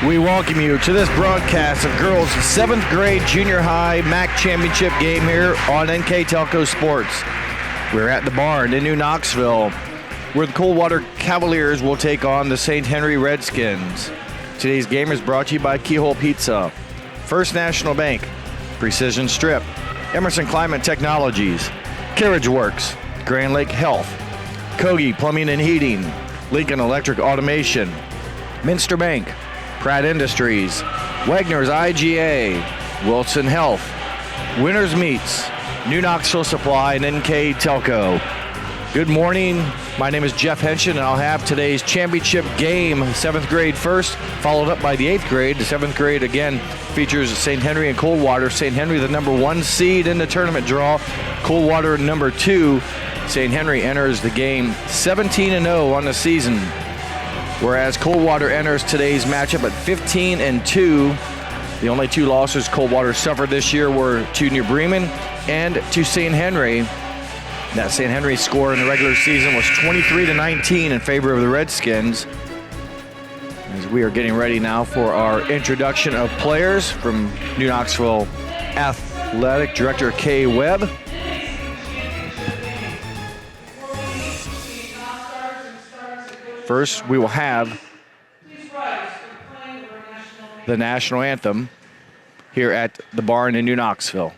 We welcome you to this broadcast of girls' 7th grade junior high MAC championship game here on NKTelco Sports. We're at the barn in New Knoxville, where the Coldwater Cavaliers will take on the St. Henry Redskins. Today's game is brought to you by Keyhole Pizza, First National Bank, Precision Strip, Emerson Climate Technologies, Carriage Works, Grand Lake Health, Kogi Plumbing and Heating, Lincoln Electric Automation, Minster Bank, Pratt Industries, Wagner's IGA, Wilson Health, Winners Meats, New Knoxville Supply, and NKTelco. Good morning. My name is Jeff Henshin, and I'll have today's championship game, 7th grade first, followed up by the 8th grade. The 7th grade, again, features St. Henry and Coldwater. St. Henry, the number 1 seed in the tournament draw. Coldwater, number 2. St. Henry enters the game 17-0 on the season, whereas Coldwater enters today's matchup at 15-2. The only 2 losses Coldwater suffered this year were to New Bremen and to St. Henry. That St. Henry score in the regular season was 23-19 in favor of the Redskins. As we are getting ready now for our introduction of players from New Knoxville Athletic Director Kay Webb. First, we will have the national anthem here at the barn in New Knoxville.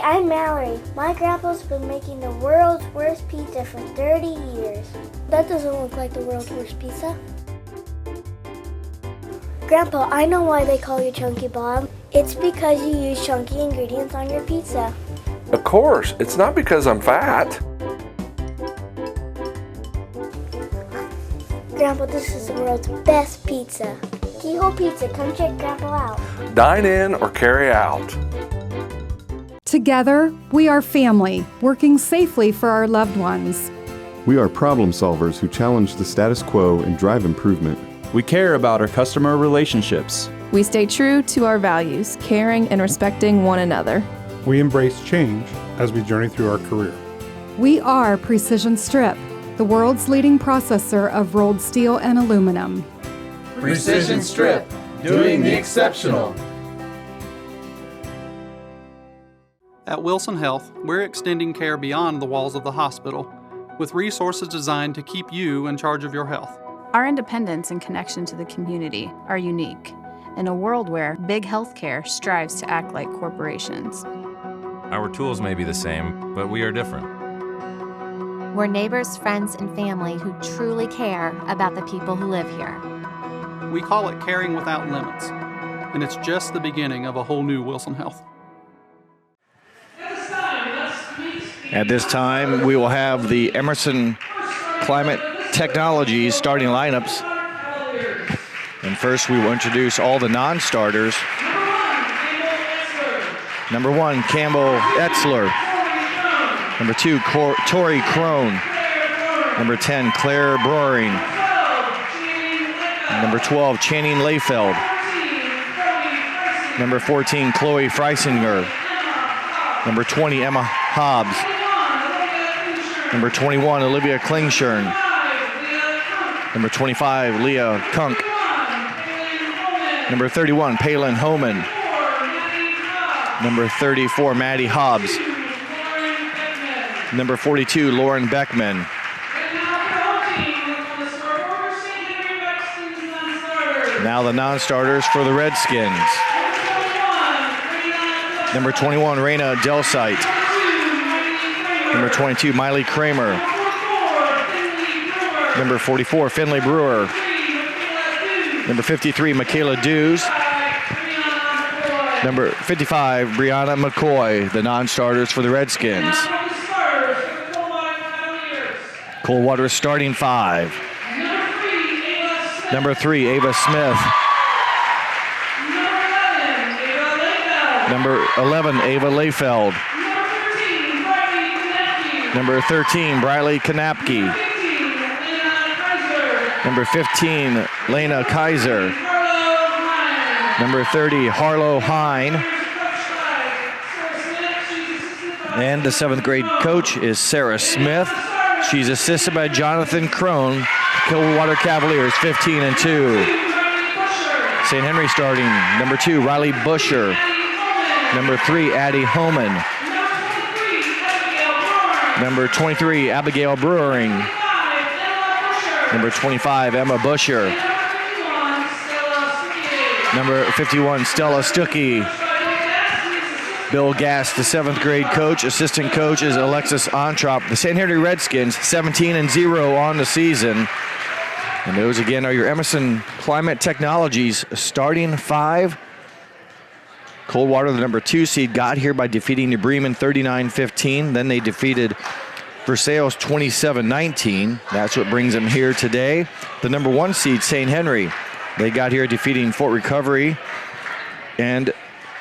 I'm Mallory. My grandpa's been making the world's worst pizza for 30 years. That doesn't look like the world's worst pizza. Grandpa, I know why they call you Chunky Bob. It's because you use chunky ingredients on your pizza. Of course, it's not because I'm fat. Grandpa, this is the world's best pizza. Keyhole Pizza, come check Grandpa out. Dine in or carry out. Together, we are family, working safely for our loved ones. We are problem solvers who challenge the status quo and drive improvement. We care about our customer relationships. We stay true to our values, caring and respecting one another. We embrace change as we journey through our career. We are Precision Strip, the world's leading processor of rolled steel and aluminum. Precision Strip, doing the exceptional. At Wilson Health, we're extending care beyond the walls of the hospital, with resources designed to keep you in charge of your health. Our independence and connection to the community are unique in a world where big healthcare strives to act like corporations. Our tools may be the same, but we are different. We're neighbors, friends, and family who truly care about the people who live here. We call it caring without limits, and it's just the beginning of a whole new Wilson Health. At this time, we will have the Emerson Climate Technologies starting lineups. And first, we will introduce all the non-starters. Number 1, Campbell Etzler. Number 2, Tori Crone. Number 10, Claire Broering. Number 12, Channing Layfeld. Number 14, Chloe Freisinger. Number 20, Emma Hobbs. Number 21, Olivia Klingshern. Number 25, Leah Kunk. Number 31, Palin Homan. Number 34, Maddie Hobbs. Number 42, Lauren Beckman. Now the non-starters for the Redskins. Number 21, Raina Delsite. Number 22, Miley Kramer. Number 44, Finley Brewer. Number 53, Michaela Dews. Number 55, Brianna McCoy, the non-starters for the Redskins. Coldwater starting 5. Number 3, Ava Smith. Number 11, Ava Layfeld. Number 13, Briley Kanapke. Number 15, Lena Kaiser. Number 30, Harlow Hine. And the 7th grade coach is Sarah Smith. She's assisted by Jonathan Crone. Coldwater Cavaliers 15-2. St. Henry starting. Number 2, Riley Busher. Number 3, Addie Homan. Number 23, Abigail Brewering. Number 25, Emma Busher. Number 51, Stella Stuckey. Bill Gass, the 7th grade coach. Assistant coach is Alexis Ontrop. The St. Henry Redskins 17-0 on the season. And those again are your Emerson Climate Technologies starting 5. Coldwater, the number 2 seed, got here by defeating New Bremen 39-15. Then they defeated Versailles 27-19. That's what brings them here today. The number 1 seed, St. Henry, they got here defeating Fort Recovery, and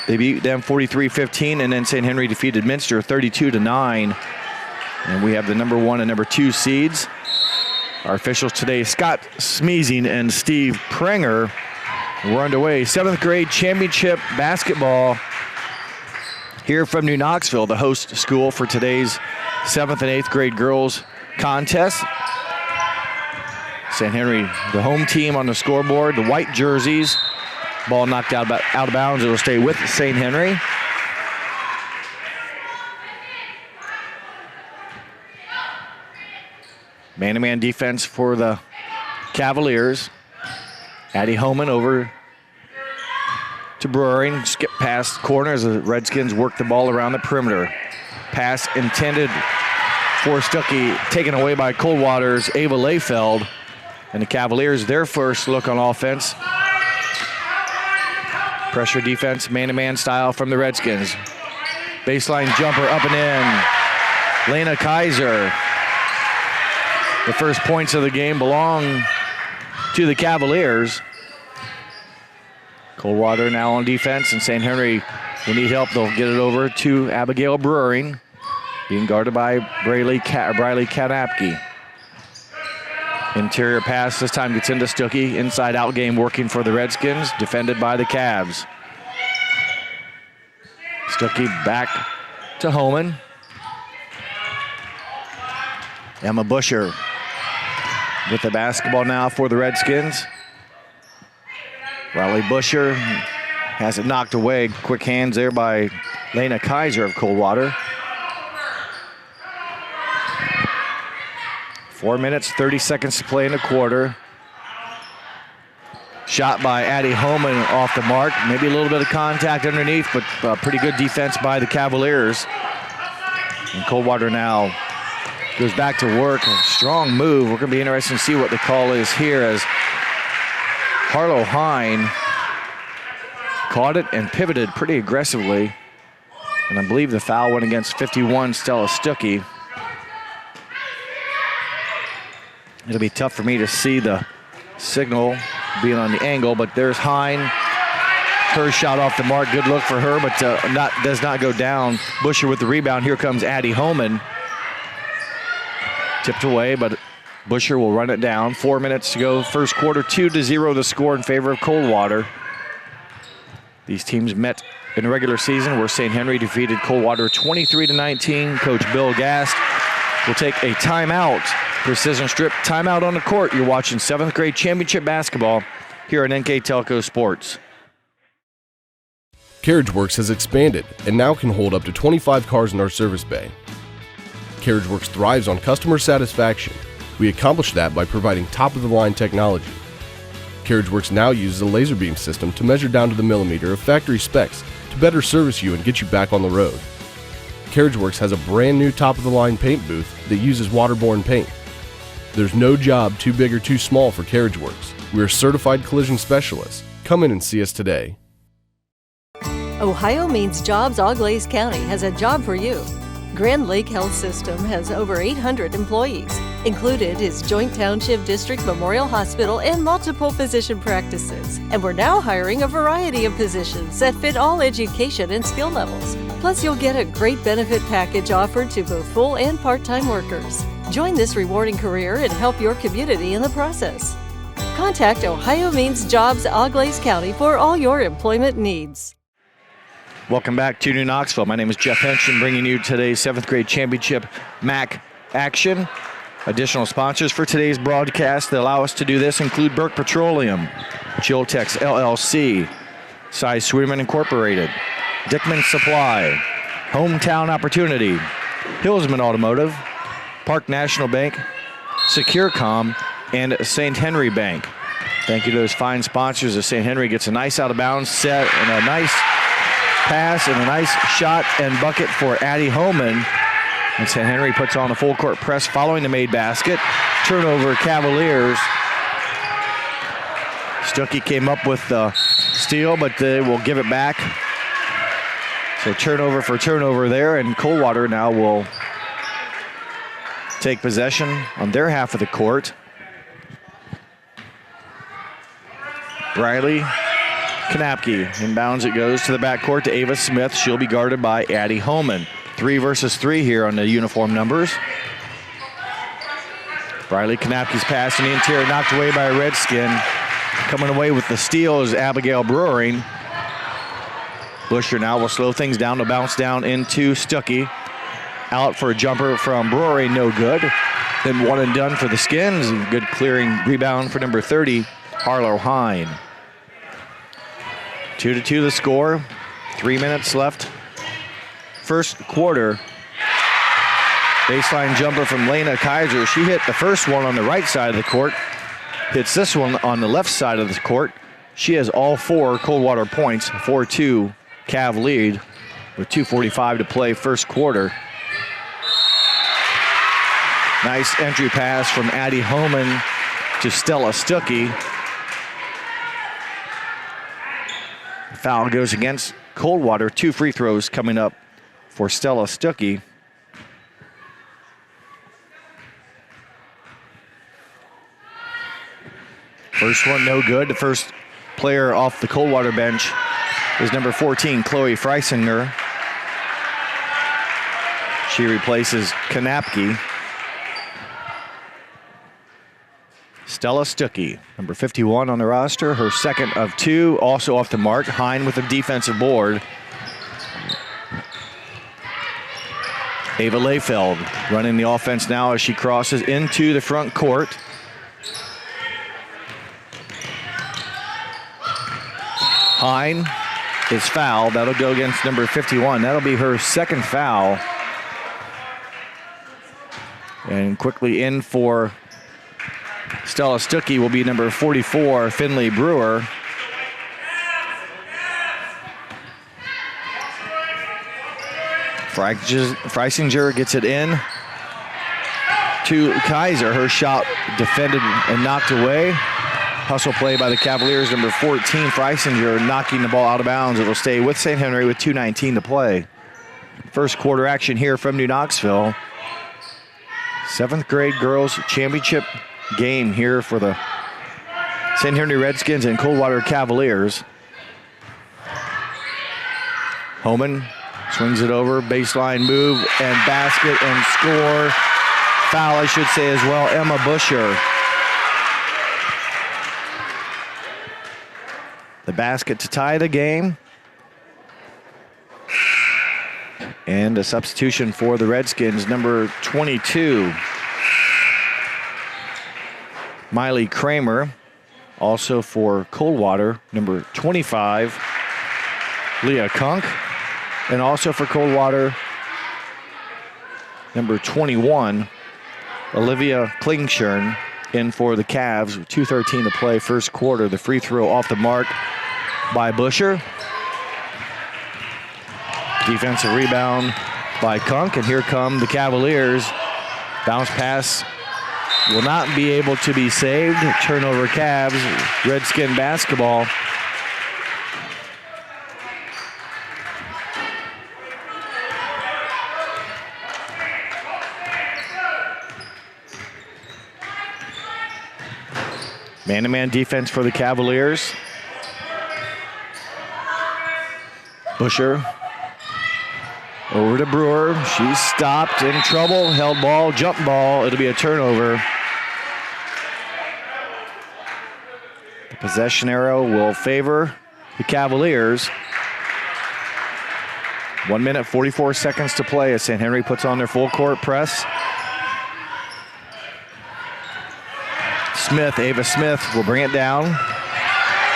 they beat them 43-15. And then St. Henry defeated Minster 32-9. And we have the number 1 and number 2 seeds. Our officials today, Scott Smeezing and Steve Prenger. We're underway. 7th grade championship basketball here from New Knoxville, the host school for today's 7th and 8th grade girls contest. St. Henry, the home team on the scoreboard, the white jerseys. Ball knocked out of bounds. It will stay with St. Henry. Man-to-man defense for the Cavaliers. Addie Homan over to Brewering. Skip past corner as the Redskins work the ball around the perimeter. Pass intended for Stuckey, taken away by Coldwater's Ava Layfeld. And the Cavaliers, their first look on offense. Pressure defense, man-to-man style from the Redskins. Baseline jumper up and in. Lena Kaiser. The first points of the game belong to the Cavaliers. Coldwater now on defense, and St. Henry will need help. They'll get it over to Abigail Brewering, being guarded by Briley Kanapke. Interior pass this time gets into Stuckey. Inside-out game working for the Redskins, defended by the Cavs. Stuckey back to Homan. Emma Busher with the basketball now for the Redskins. Riley Busher has it knocked away. Quick hands there by Lena Kaiser of Coldwater. 4 minutes, 30 seconds to play in the quarter. Shot by Addie Homan off the mark. Maybe a little bit of contact underneath, but pretty good defense by the Cavaliers. And Coldwater now goes back to work. A strong move. We're going to be interested to see what the call is here as Harlow Hine caught it and pivoted pretty aggressively. And I believe the foul went against 51, Stella Stuckey. It'll be tough for me to see the signal being on the angle, but there's Hine. Her shot off the mark. Good look for her, but does not go down. Busher with the rebound. Here comes Addie Homan. Tipped away, but Busher will run it down. 4 minutes to go. First quarter, 2-0 the score in favor of Coldwater. These teams met in the regular season where St. Henry defeated Coldwater 23-19. Coach Bill Gast will take a timeout. Precision strip timeout on the court. You're watching 7th grade championship basketball here on NKTelco Sports. CarriageWorks has expanded and now can hold up to 25 cars in our service bay. CarriageWorks thrives on customer satisfaction. We accomplish that by providing top-of-the-line technology. CarriageWorks now uses a laser beam system to measure down to the millimeter of factory specs to better service you and get you back on the road. CarriageWorks has a brand new top-of-the-line paint booth that uses waterborne paint. There's no job too big or too small for CarriageWorks. We're certified collision specialists. Come in and see us today. Ohio Means Jobs Auglaize County has a job for you. Grand Lake Health System has over 800 employees, Included is Joint Township District Memorial Hospital and multiple physician practices. And we're now hiring a variety of positions that fit all education and skill levels. Plus, you'll get a great benefit package offered to both full and part-time workers. Join this rewarding career and help your community in the process. Contact Ohio Means Jobs Auglaize County for all your employment needs. Welcome back to New Knoxville. My name is Jeff Henson, bringing you today's 7th grade championship MAC action. Additional sponsors for today's broadcast that allow us to do this include Burke Petroleum, Chiltex LLC, Cy Sweeterman Incorporated, Dickman Supply, Hometown Opportunity, Hillsman Automotive, Park National Bank, SecureCom, and St. Henry Bank. Thank you to those fine sponsors as St. Henry gets a nice out-of-bounds set and a nice pass and a nice shot and bucket for Addie Homan. And St. Henry puts on a full-court press following the made basket. Turnover, Cavaliers. Stuckey came up with the steal, but they will give it back. So turnover for turnover there, and Coldwater now will take possession on their half of the court. Briley Kanapke inbounds, it goes to the backcourt to Ava Smith. She'll be guarded by Addie Homan. 3 versus 3 here on the uniform numbers. Briley Kanapke's pass in the interior, knocked away by a Redskin. Coming away with the steal is Abigail Brewering. Busher now will slow things down to bounce down into Stuckey. Out for a jumper from Brewery, no good. Then one and done for the Skins. Good clearing rebound for number 30, Harlow Hine. 2-2 the score. 3 minutes left. First quarter. Baseline jumper from Lena Kaiser. She hit the first one on the right side of the court. Hits this one on the left side of the court. She has all 4 Coldwater points. 4-2 Cav lead with 2:45 to play first quarter. Nice entry pass from Addie Homan to Stella Stuckey. Foul goes against Coldwater. 2 free throws coming up for Stella Stuckey. First one no good. The first player off the Coldwater bench is number 14, Chloe Freisinger. She replaces Kanapke. Stella Stuckey, number 51 on the roster, her second of 2, also off the mark. Hine with a defensive board. Ava Layfeld running the offense now as she crosses into the front court. Hine is fouled. That'll go against number 51. That'll be her second foul. And quickly in for Stella Stuckey will be number 44, Finley Brewer. Freisinger gets it in to Kaiser. Her shot defended and knocked away. Hustle play by the Cavaliers. Number 14, Freisinger, knocking the ball out of bounds. It'll stay with St. Henry with 2:19 to play. First quarter action here from New Knoxville. 7th grade girls championship game here for the St. Henry Redskins and Coldwater Cavaliers. Homan swings it over, baseline move, and basket and score. Foul, I should say as well, Emma Busher. The basket to tie the game. And a substitution for the Redskins, number 22, Miley Kramer. Also for Coldwater, number 25, Leah Kunk. And also for Coldwater, number 21, Olivia Klingshern, in for the Cavs. 2:13 to play first quarter. The free throw off the mark by Busher. Defensive rebound by Kunk, and here come the Cavaliers. Bounce pass will not be able to be saved. Turnover Cavs, Redskin basketball. Man-to-man defense for the Cavaliers. Busher over to Brewer. She's stopped, in trouble, held ball, jump ball. It'll be a turnover. The possession arrow will favor the Cavaliers. 1 minute, 44 seconds to play as St. Henry puts on their full court press. Smith, Ava Smith will bring it down.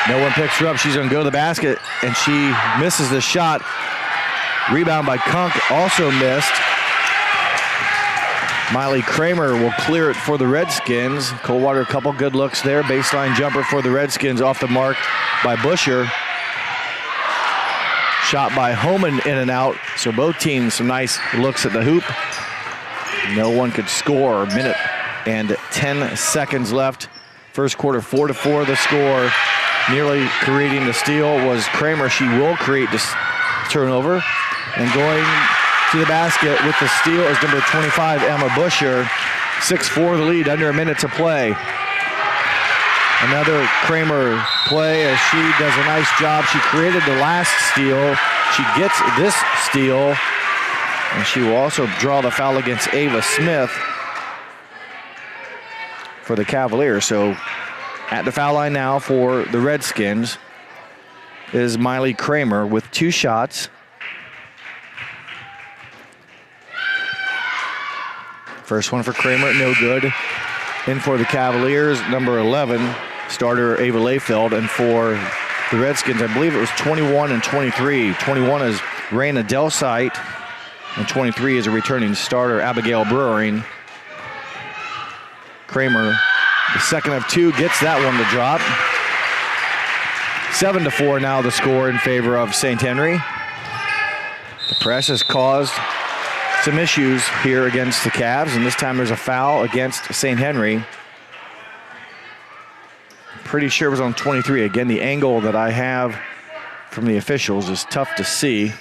No one picks her up. She's going to go to the basket, and she misses the shot. Rebound by Kunk, also missed. Miley Kramer will clear it for the Redskins. Coldwater, a couple good looks there. Baseline jumper for the Redskins, off the mark by Busher. Shot by Homan, in and out. So both teams some nice looks at the hoop. No one could score. Minute and 10 seconds left. First quarter, 4-4 the score. Nearly creating the steal was Kramer. She will create this turnover. And going to the basket with the steal is number 25, Emma Busher. 6-4 the lead, under a minute to play. Another Kramer play as she does a nice job. She created the last steal. She gets this steal. And she will also draw the foul against Ava Smith for the Cavaliers. So at the foul line now for the Redskins is Miley Kramer with 2 shots. First one for Kramer, no good. In for the Cavaliers, number 11, starter Ava Layfeld. And for the Redskins, I believe it was 21 and 23. 21 is Raina Delsite, and 23 is a returning starter, Abigail Brewering. Kramer, the second of 2, gets that one to drop. 7-4 now the score in favor of St. Henry. The press has caused some issues here against the Cavs, and this time there's a foul against St. Henry. Pretty sure it was on 23. Again, the angle that I have from the officials is tough to see.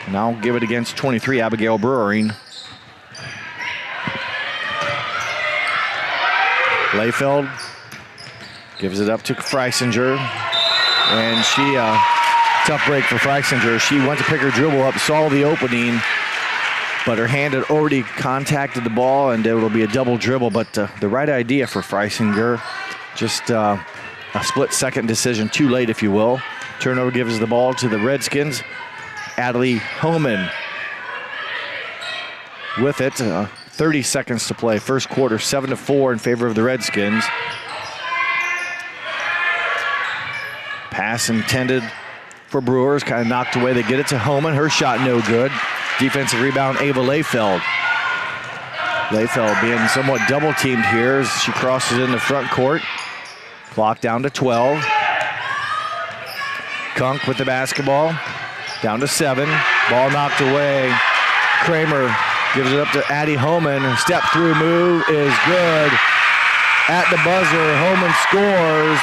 And I'll give it against 23, Abigail Brewering. Layfeld gives it up to Freisinger. And she, tough break for Freisinger. She went to pick her dribble up, saw the opening, but her hand had already contacted the ball, and it will be a double dribble. But the right idea for Freisinger, just a split-second decision, too late, if you will. Turnover gives the ball to the Redskins. Adley Homan with it. 30 seconds to play. First quarter, 7-4 in favor of the Redskins. Pass intended for Brewers, kind of knocked away. They get it to Homan. Her shot no good. Defensive rebound, Ava Layfeld. Layfeld being somewhat double-teamed here as she crosses in the front court. Clock down to 12. Kunk with the basketball. Down to 7. Ball knocked away. Kramer gives it up to Addie Homan. Her step-through move is good. At the buzzer, Homan scores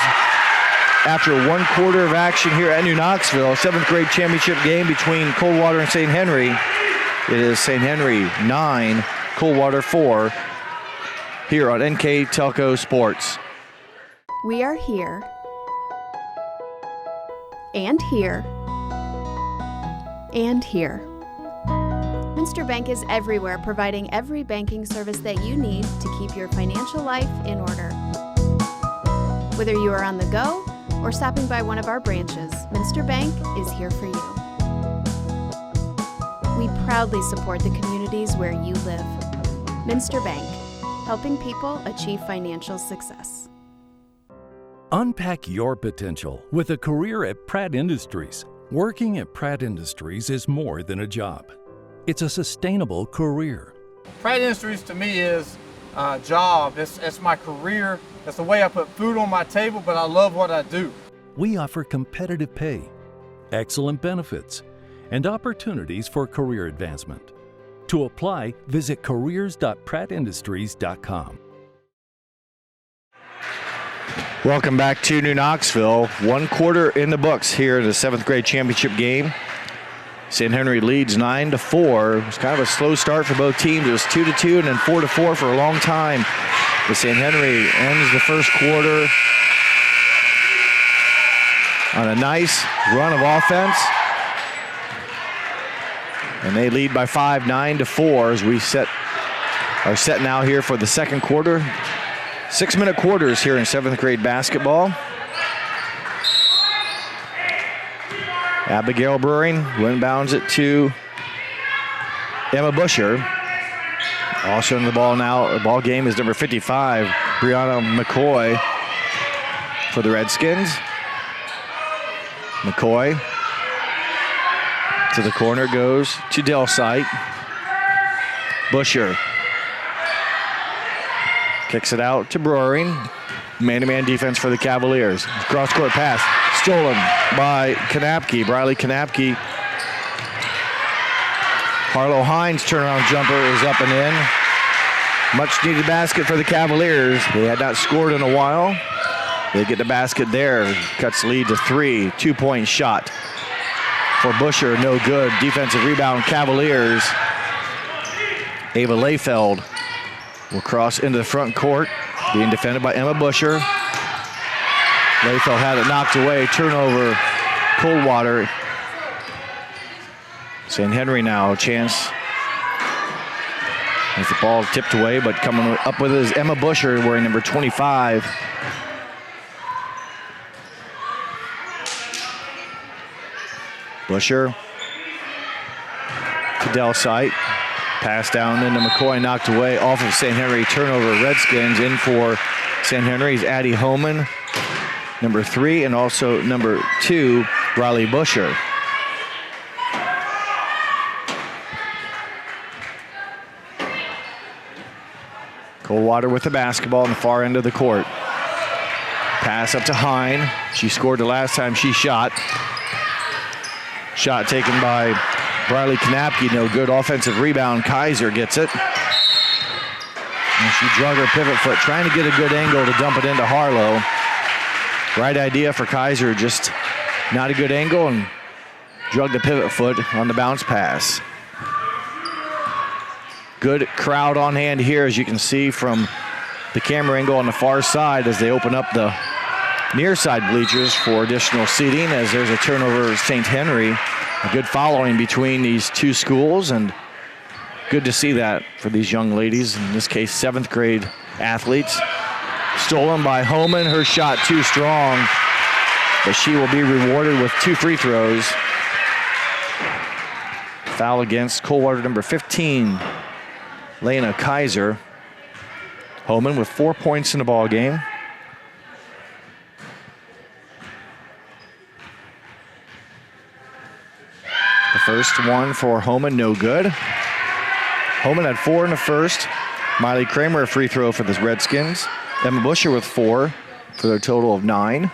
after 1 quarter of action here at New Knoxville. 7th grade championship game between Coldwater and St. Henry. It is St. Henry 9, Coldwater 4, here on NKTelco Sports. We are here, and here, and here. Minster Bank is everywhere, providing every banking service that you need to keep your financial life in order. Whether you are on the go or stopping by one of our branches, Minster Bank is here for you. We proudly support the communities where you live. Minster Bank, helping people achieve financial success. Unpack your potential with a career at Pratt Industries. Working at Pratt Industries is more than a job. It's a sustainable career. Pratt Industries to me is a job. It's my career. It's the way I put food on my table, but I love what I do. We offer competitive pay, excellent benefits, and opportunities for career advancement. To apply, visit careers.prattindustries.com. Welcome back to New Knoxville. 1 quarter in the books here in the 7th grade championship game. St. Henry leads 9-4. It was kind of a slow start for both teams. It was 2-2 and then 4-4 for a long time. The St. Henry ends the first quarter on a nice run of offense. And they lead by 5, 9-4 as we are set now here for the second quarter. 6-minute quarters here in 7th grade basketball. Abigail Brewing inbounds it to Emma Busher. Also in the ball now, the ball game is number 55, Brianna McCoy for the Redskins. McCoy to the corner goes to Del Sight. Busher kicks it out to Brewing. Man-to-man defense for the Cavaliers. Cross-court pass stolen by Kanapke, Briley Kanapke. Harlow Hines' turnaround jumper is up and in. Much needed basket for the Cavaliers. They had not scored in a while. They get the basket there. Cuts lead to 3. 2-point shot for Busher. No good. Defensive rebound, Cavaliers. Ava Layfeld will cross into the front court, being defended by Emma Busher. Layfeld had it knocked away. Turnover, Coldwater. St. Henry now, a chance. As the ball tipped away, but coming up with it is Emma Busher, wearing number 25. Busher to Del Sight. Pass down into McCoy, knocked away off of St. Henry. Turnover, Redskins in for St. Henry's Addie Homan, number 3, and also number 2, Riley Busher. Coldwater with the basketball on the far end of the court. Pass up to Hine. She scored the last time she shot. Shot taken by Briley Kanapke. No good. Offensive rebound. Kaiser gets it. And she drug her pivot foot, trying to get a good angle to dump it into Harlow. Right idea for Kaiser, just not a good angle, and drug the pivot foot on the bounce pass. Good crowd on hand here, as you can see from the camera angle on the far side as they open up the near side bleachers for additional seating, as there's a turnover at St. Henry. A good following between these two schools, and good to see that for these young ladies, in this case 7th grade athletes. Stolen by Homan, her shot too strong, but she will be rewarded with 2 free throws. Foul against Coldwater number 15, Lena Kaiser. Homan with 4 points in the ball game. The first one for Homan, no good. Homan had 4 in the first. Miley Kramer a free throw for the Redskins. Emma Busher with 4 for their total of 9.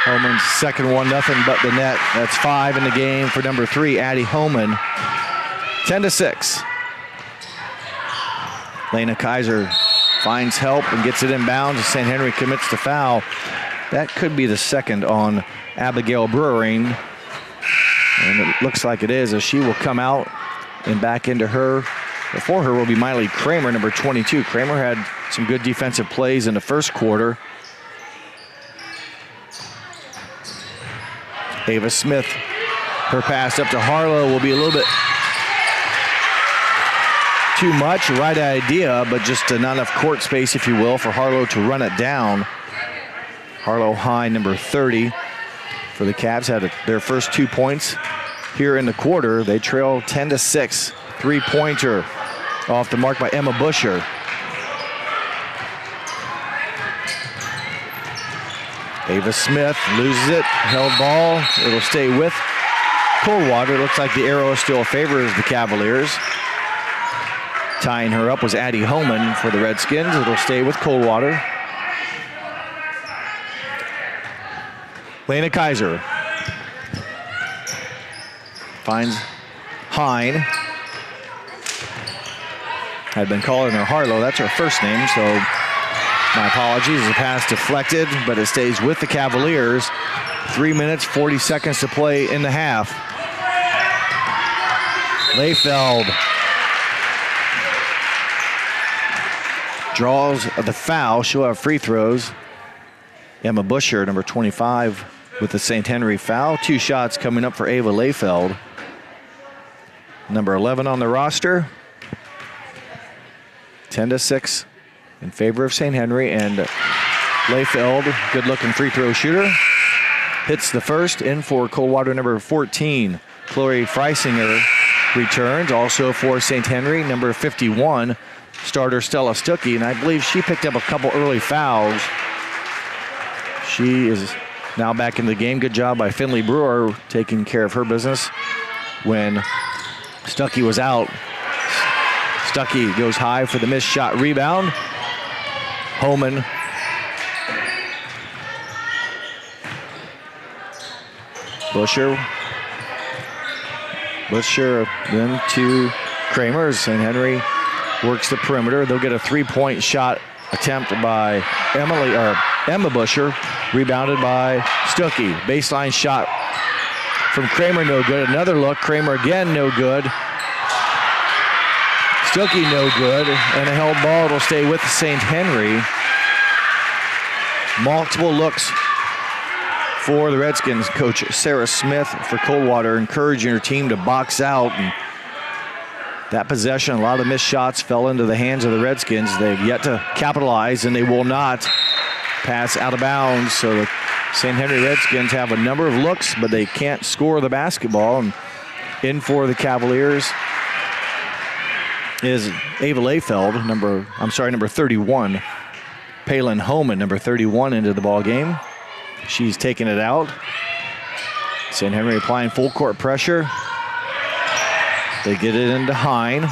Homan's second one, nothing but the net. That's 5 in the game for number 3, Addie Homan. 10-6. Lena Kaiser finds help and gets it inbounds. St. Henry commits the foul. That could be the second on Abigail Brewing. And it looks like it is, as she will come out and back into her. Before her will be Miley Kramer, number 22. Kramer had some good defensive plays in the first quarter. Ava Smith, her pass up to Harlow will be a little bit too much. Right idea, but just not enough court space, if you will, for Harlow to run it down. Harlow High, number 30 for the Cavs, had their first 2 points here in the quarter. They trail 10-6. 3-pointer off the mark by Emma Busher. Ava Smith loses it, held ball. It'll stay with Coldwater. It looks like the arrow still favors the Cavaliers. Tying her up was Addie Homan for the Redskins. It'll stay with Coldwater. Lena Kaiser finds Hine. Had been calling her Harlow. That's her first name, so my apologies. The pass deflected, but it stays with the Cavaliers. 3 minutes, 40 seconds to play in the half. Layfeld draws the foul. She'll have free throws. Emma Busher, number 25, with the St. Henry foul. 2 shots coming up for Ava Layfeld. Number 11 on the roster. 10-6 in favor of St. Henry. And Layfeld, good-looking free throw shooter, hits the first. In for Coldwater, number 14. Chloe Freisinger returns. Also for St. Henry, number 51, starter Stella Stuckey. And I believe she picked up a couple early fouls. She is now back in the game. Good job by Finley Brewer taking care of her business when Stuckey was out. Stuckey goes high for the missed shot rebound. Homan Busher then to Kramer. St. Henry works the perimeter. They'll get a 3-point shot attempt by Emma Busher, rebounded by Stuckey. Baseline shot from Kramer, no good. Another look, Kramer again, no good. Stuckey, no good. And a held ball, it'll stay with St. Henry. Multiple looks for the Redskins. Coach Sarah Smith for Coldwater encouraging her team to box out. And that possession, a lot of missed shots fell into the hands of the Redskins. They've yet to capitalize, and they will not pass out of bounds. So the St. Henry Redskins have a number of looks, but they can't score the basketball. And in for the Cavaliers is Ava Layfeld, number 31. Palin Homan, number 31, into the ball game. She's taking it out. St. Henry applying full court pressure. They get it into Hine.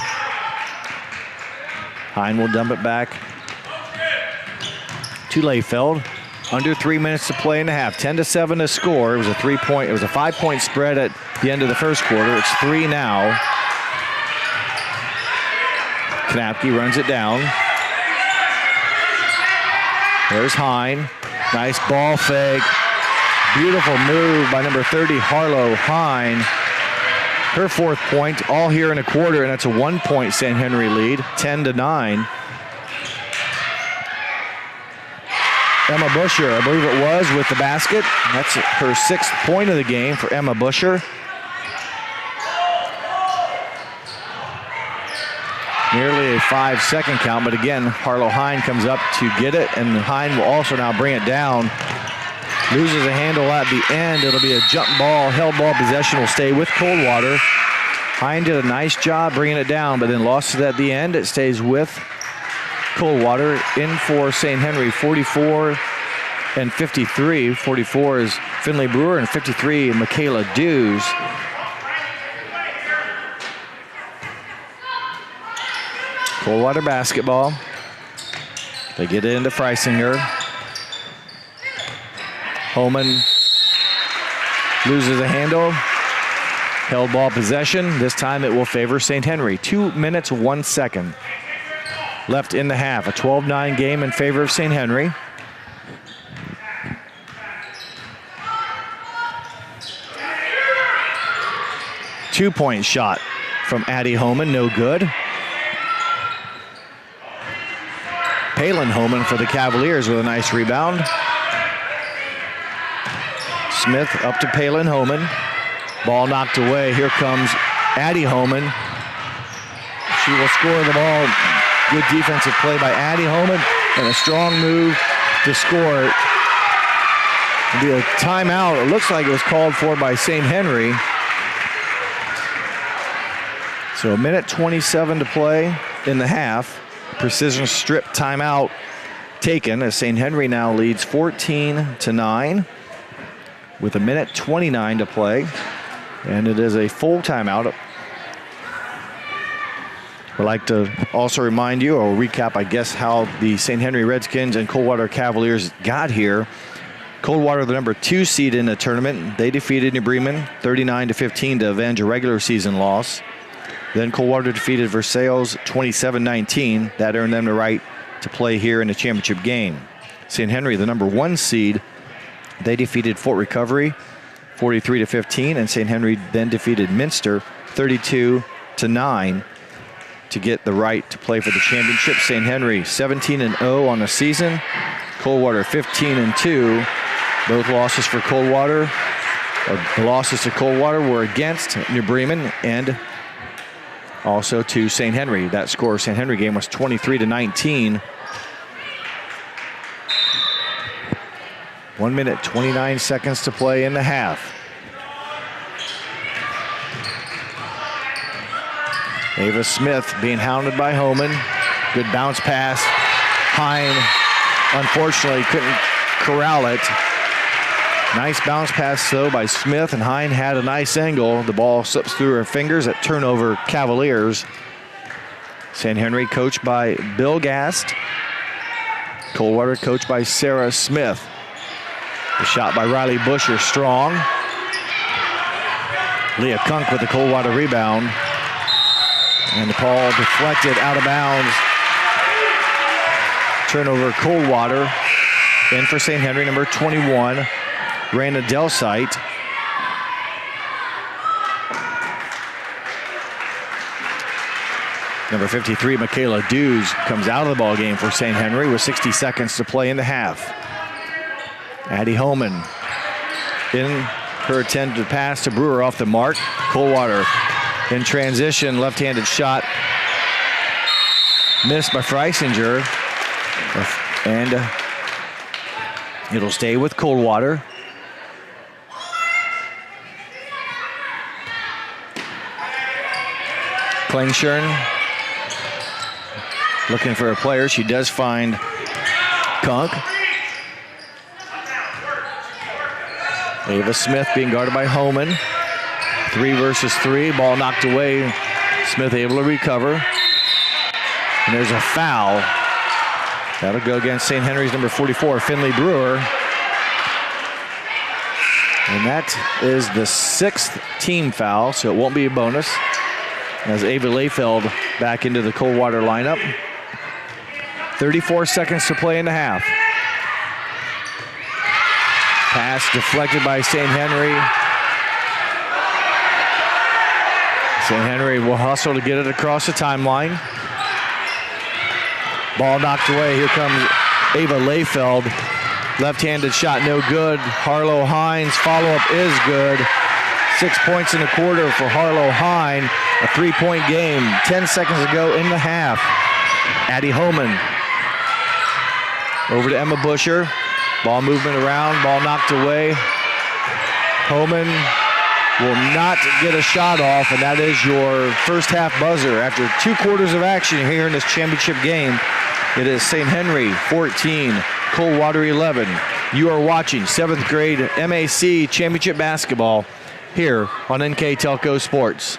Hine will dump it back to Layfeld. Under 3 minutes to play in the half. 10-7 to score. It was a 5-point spread at the end of the first quarter. It's 3 now. Knapke runs it down. There's Hine. Nice ball fake. Beautiful move by number 30, Harlow Hine. Her 4th point, all here in a quarter, and it's a 1-point St. Henry lead, 10-9. Emma Busher, I believe it was, with the basket. That's her 6th point of the game for Emma Busher. Nearly a 5-second count, but again, Harlow Hine comes up to get it, and Hine will also now bring it down. Loses a handle at the end. It'll be a jump ball. Held ball possession will stay with Coldwater. Hine did a nice job bringing it down, but then lost it at the end. It stays with Coldwater. In for St. Henry, 44 and 53. 44 is Finley Brewer, and 53, Michaela Dews. Coldwater basketball. They get it into Freisinger. Homan loses a handle. Held ball possession. This time it will favor St. Henry. 2 minutes, 1 second left in the half. A 12-9 game in favor of St. Henry. Two-point shot from Addie Homan, no good. Palin Homan for the Cavaliers with a nice rebound. Smith up to Palin Homan. Ball knocked away. Here comes Addie Homan. She will score the ball. Good defensive play by Addie Homan and a strong move to score. It'll be a timeout. It looks like it was called for by St. Henry. So a minute 27 to play in the half. Precision strip timeout taken as St. Henry now leads 14-9 with a minute 29 to play. And it is a full timeout. I'd like to also remind you, or recap, I guess, how the St. Henry Redskins and Coldwater Cavaliers got here. Coldwater, the number 2 seed in the tournament. They defeated New Bremen 39-15 to avenge a regular season loss. Then Coldwater defeated Versailles 27-19. That earned them the right to play here in the championship game. St. Henry, the number 1 seed, they defeated Fort Recovery 43-15, and St. Henry then defeated Minster 9 to get the right to play for the championship. St. Henry 17-0 on the season. Coldwater 15-2. Both losses for Coldwater. The losses to Coldwater were against New Bremen and also to St. Henry. That score of St. Henry game was 23-19. 1 minute, 29 seconds to play in the half. Ava Smith being hounded by Homan. Good bounce pass. Hine, unfortunately, couldn't corral it. Nice bounce pass, though, by Smith, and Hine had a nice angle. The ball slips through her fingers at turnover Cavaliers. St. Henry coached by Bill Gast. Coldwater coached by Sarah Smith. The shot by Riley Busher, strong. Leah Kunk with the Coldwater rebound. And the ball deflected out of bounds. Turnover Coldwater. In for St. Henry, number 21, Raina Delsite. Number 53, Michaela Dews, comes out of the ball game for St. Henry with 60 seconds to play in the half. Addie Homan in her attempted pass to Brewer off the mark. Coldwater in transition, left-handed shot missed by Freisinger, and it'll stay with Coldwater. Klingshirn looking for a player. She does find Kunk. Ava Smith being guarded by Homan. 3 versus 3. Ball knocked away. Smith able to recover. And there's a foul. That'll go against St. Henry's number 44, Finley Brewer. And that is the 6th team foul, so it won't be a bonus. As Ava Layfeld back into the Coldwater lineup. 34 seconds to play in the half. Pass deflected by St. Henry. St. Henry will hustle to get it across the timeline. Ball knocked away. Here comes Ava Layfeld. Left-handed shot, no good. Harlow Hines, follow-up is good. 6 points in the quarter for Harlow Hine. A 3-point game. 10 seconds to go in the half. Addie Homan. Over to Emma Busher. Ball movement around, ball knocked away. Homan will not get a shot off, and that is your first half buzzer. After 2 quarters of action here in this championship game, it is St. Henry 14, Coldwater 11. You are watching 7th grade MAC championship basketball here on NKTelco Sports.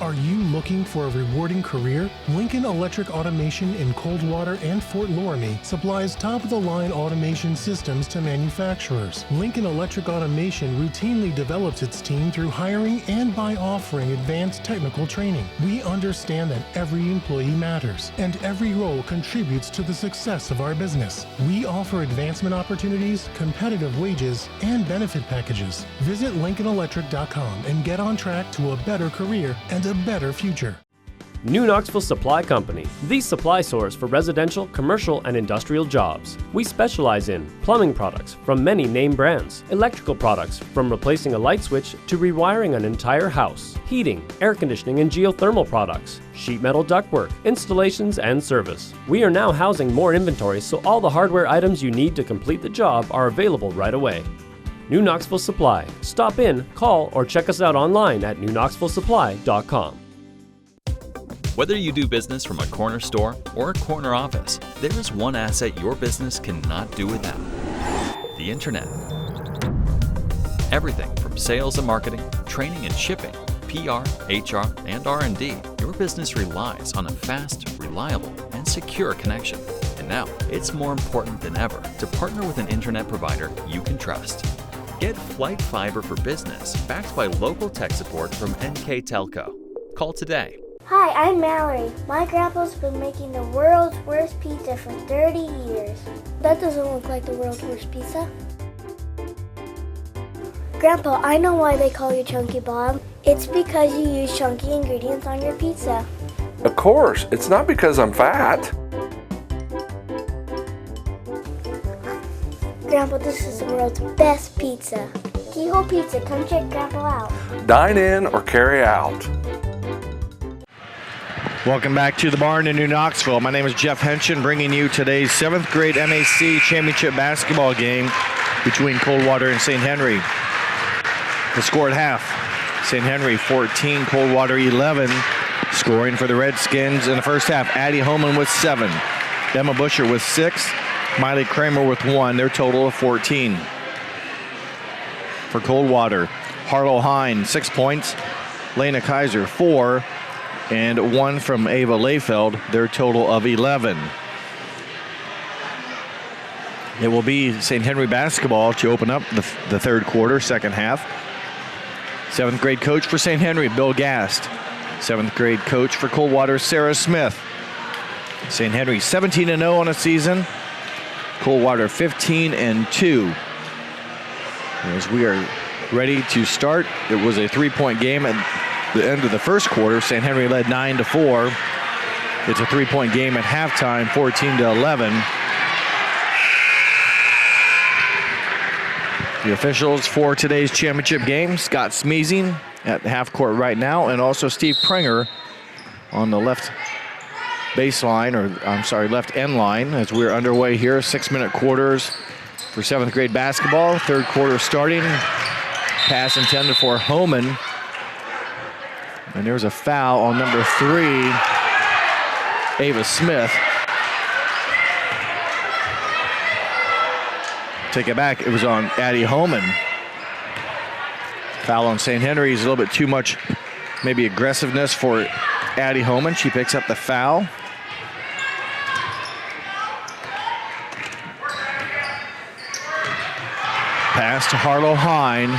Are you looking for a rewarding career? Lincoln Electric Automation in Coldwater and Fort Loramie supplies top-of-the-line automation systems to manufacturers. Lincoln Electric Automation routinely develops its team through hiring and by offering advanced technical training. We understand that every employee matters, and every role contributes to the success of our business. We offer advancement opportunities, competitive wages, and benefit packages. Visit LincolnElectric.com and get on track to a better career and a better future. New Knoxville Supply Company, the supply source for residential, commercial, and industrial jobs. We specialize in plumbing products from many name brands, electrical products from replacing a light switch to rewiring an entire house, heating, air conditioning, and geothermal products, sheet metal ductwork, installations, and service. We are now housing more inventory, so all the hardware items you need to complete the job are available right away. New Knoxville Supply. Stop in, call, or check us out online at newknoxvillesupply.com. Whether you do business from a corner store or a corner office, there is one asset your business cannot do without: the internet. Everything from sales and marketing, training and shipping, PR, HR, and R&D, your business relies on a fast, reliable, and secure connection. And now, it's more important than ever to partner with an internet provider you can trust. Get Flight Fiber for Business, backed by local tech support from NKTelco. Call today. Hi, I'm Mallory. My grandpa's been making the world's worst pizza for 30 years. That doesn't look like the world's worst pizza. Grandpa, I know why they call you Chunky Bob. It's because you use chunky ingredients on your pizza. Of course, it's not because I'm fat. Grandpa, this is the world's best pizza. Keyhole Pizza, come check Grandpa out. Dine in or carry out. Welcome back to the barn in New Knoxville. My name is Jeff Henshin, bringing you today's 7th grade MAC championship basketball game between Coldwater and St. Henry. The score at half, St. Henry 14, Coldwater 11. Scoring for the Redskins in the first half, Addie Homan with 7, Emma Busher with 6, Miley Kramer with 1, their total of 14. For Coldwater, Harlow Hine, 6 points, Lena Kaiser, 4, and 1 from Ava Layfeld, their total of 11. It will be St. Henry basketball to open up the third quarter, second half. 7th grade coach for St. Henry, Bill Gast. 7th grade coach for Coldwater, Sarah Smith. St. Henry 17-0 on a season. Coldwater 15-2. As we are ready to start, it was a 3-point game at the end of the first quarter. St. Henry led 9-4. It's a 3-point game at halftime, 14-11. The officials for today's championship game, Scott Smeezing at the half court right now, and also Steve Prenger on the left baseline, left end line, as we're underway here. 6-minute quarters for 7th grade basketball. Third quarter starting. Pass intended for Homan. And there's a foul on number 3, Ava Smith. Take it back, it was on Addie Homan. Foul on St. Henry's, a little bit too much, maybe aggressiveness for Addie Homan. She picks up the foul. Pass to Harlow Hine.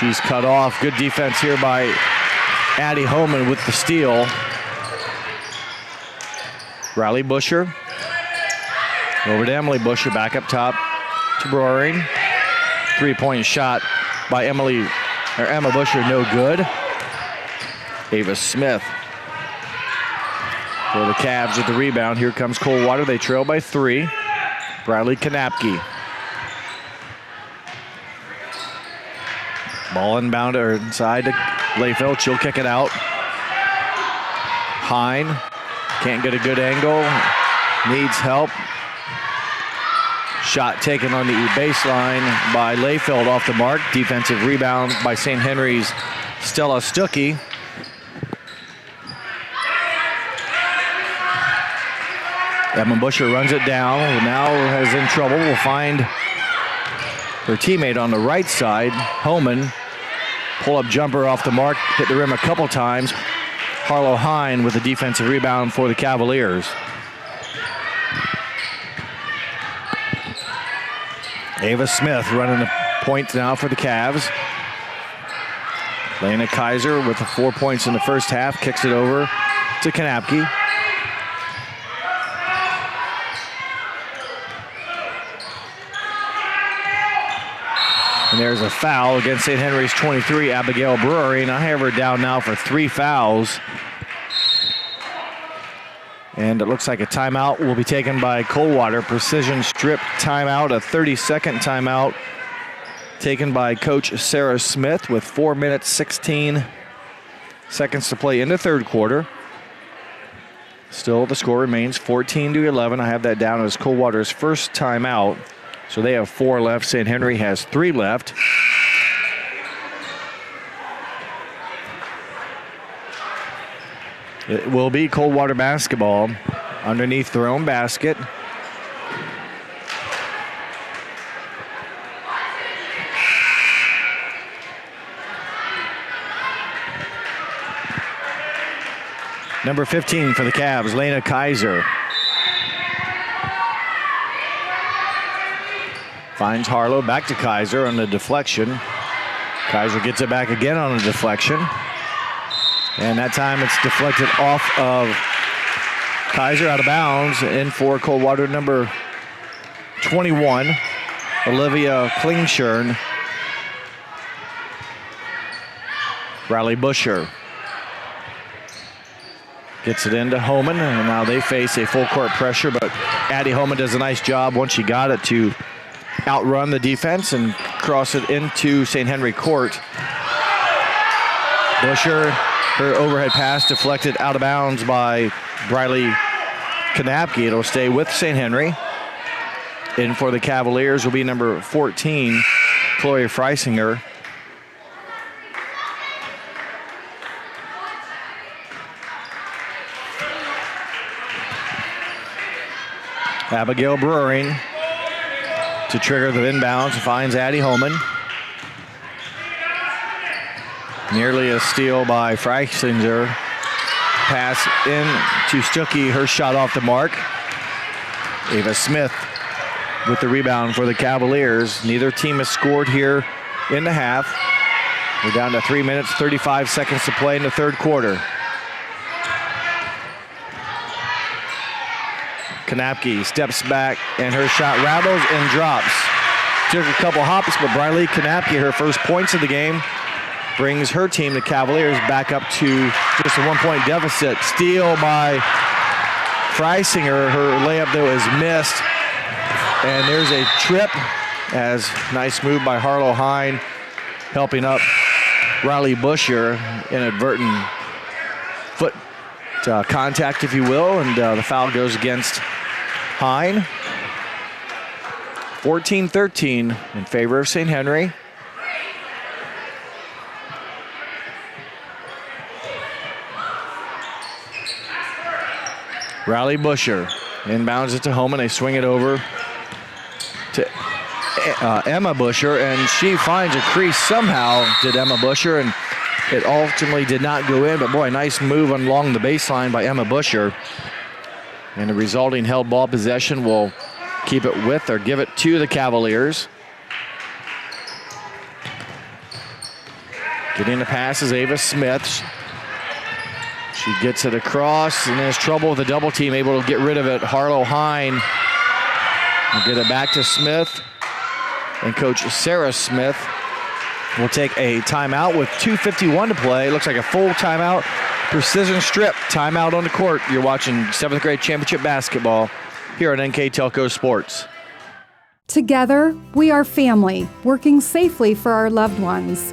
She's cut off. Good defense here by Addie Homan with the steal. Riley Busher. Over to Emily Busher, back up top to Broering. 3-point shot by Emma Busher, no good. Ava Smith for the Cavs with the rebound. Here comes Coldwater. They trail by 3. Bradley Kanapke. Ball inbound or inside to Layfield. She'll kick it out. Hine can't get a good angle. Needs help. Shot taken on the baseline by Layfield off the mark. Defensive rebound by St. Henry's Stella Stuckey. Emma Busher runs it down. Now is in trouble. Will find her teammate on the right side, Homan. Pull-up jumper off the mark. Hit the rim a couple times. Harlow Hine with a defensive rebound for the Cavaliers. Ava Smith running the point now for the Cavs. Lena Kaiser with the 4 points in the first half. Kicks it over to Kanapke. And there's a foul against St. Henry's 23, Abigail Brewery. And I have her down now for 3 fouls. And it looks like a timeout will be taken by Coldwater. Precision strip timeout, a 30-second timeout taken by Coach Sarah Smith with 4 minutes, 16 seconds to play in the third quarter. Still, the score remains 14-11. I have that down as Coldwater's first timeout. So they have 4 left. St. Henry has 3 left. It will be Coldwater basketball underneath their own basket. Number 15 for the Cavs, Lena Kaiser. Finds Harlow, back to Kaiser on the deflection. Kaiser gets it back again on a deflection. And that time it's deflected off of Kaiser, out of bounds, in for Coldwater number 21, Olivia Klingshern. Riley Busher gets it into Homan, and now they face a full court pressure, but Addie Homan does a nice job once she got it to outrun the defense and cross it into St. Henry court. Busher, her overhead pass deflected out of bounds by Briley Kanapke. It'll stay with St. Henry. In for the Cavaliers will be number 14, Chloe Freisinger. Abigail Brewering to trigger the inbounds, finds Addie Homan. Nearly a steal by Freisinger. Pass in to Stuckey, her shot off the mark. Ava Smith with the rebound for the Cavaliers. Neither team has scored here in the half. We're down to 3 minutes, 35 seconds to play in the third quarter. Kanapke steps back, and her shot rattles and drops. Took a couple hops, but Briley Kanapke, her first points of the game, brings her team, the Cavaliers, back up to just a 1-point deficit. Steal by Freisinger. Her layup, though, is missed. And there's a trip, as nice move by Harlow Hine, helping up Riley Busher. Inadvertent foot contact, if you will, and the foul goes against Hine. 14-13 in favor of St. Henry. Riley Busher inbounds it to Homan. They swing it over to Emma Busher, and she finds a crease somehow, did Emma Busher, and it ultimately did not go in, but boy, nice move along the baseline by Emma Busher. And the resulting held ball possession will keep it with or give it to the Cavaliers. Getting the pass is Ava Smith. She gets it across, and there's trouble with the double team, able to get rid of it. Harlow Hine will get it back to Smith. And Coach Sarah Smith will take a timeout with 2:51 to play. Looks like a full timeout. Precision strip timeout on the court. You're watching 7th grade championship basketball here on NKTelco Sports. Together, we are family, working safely for our loved ones.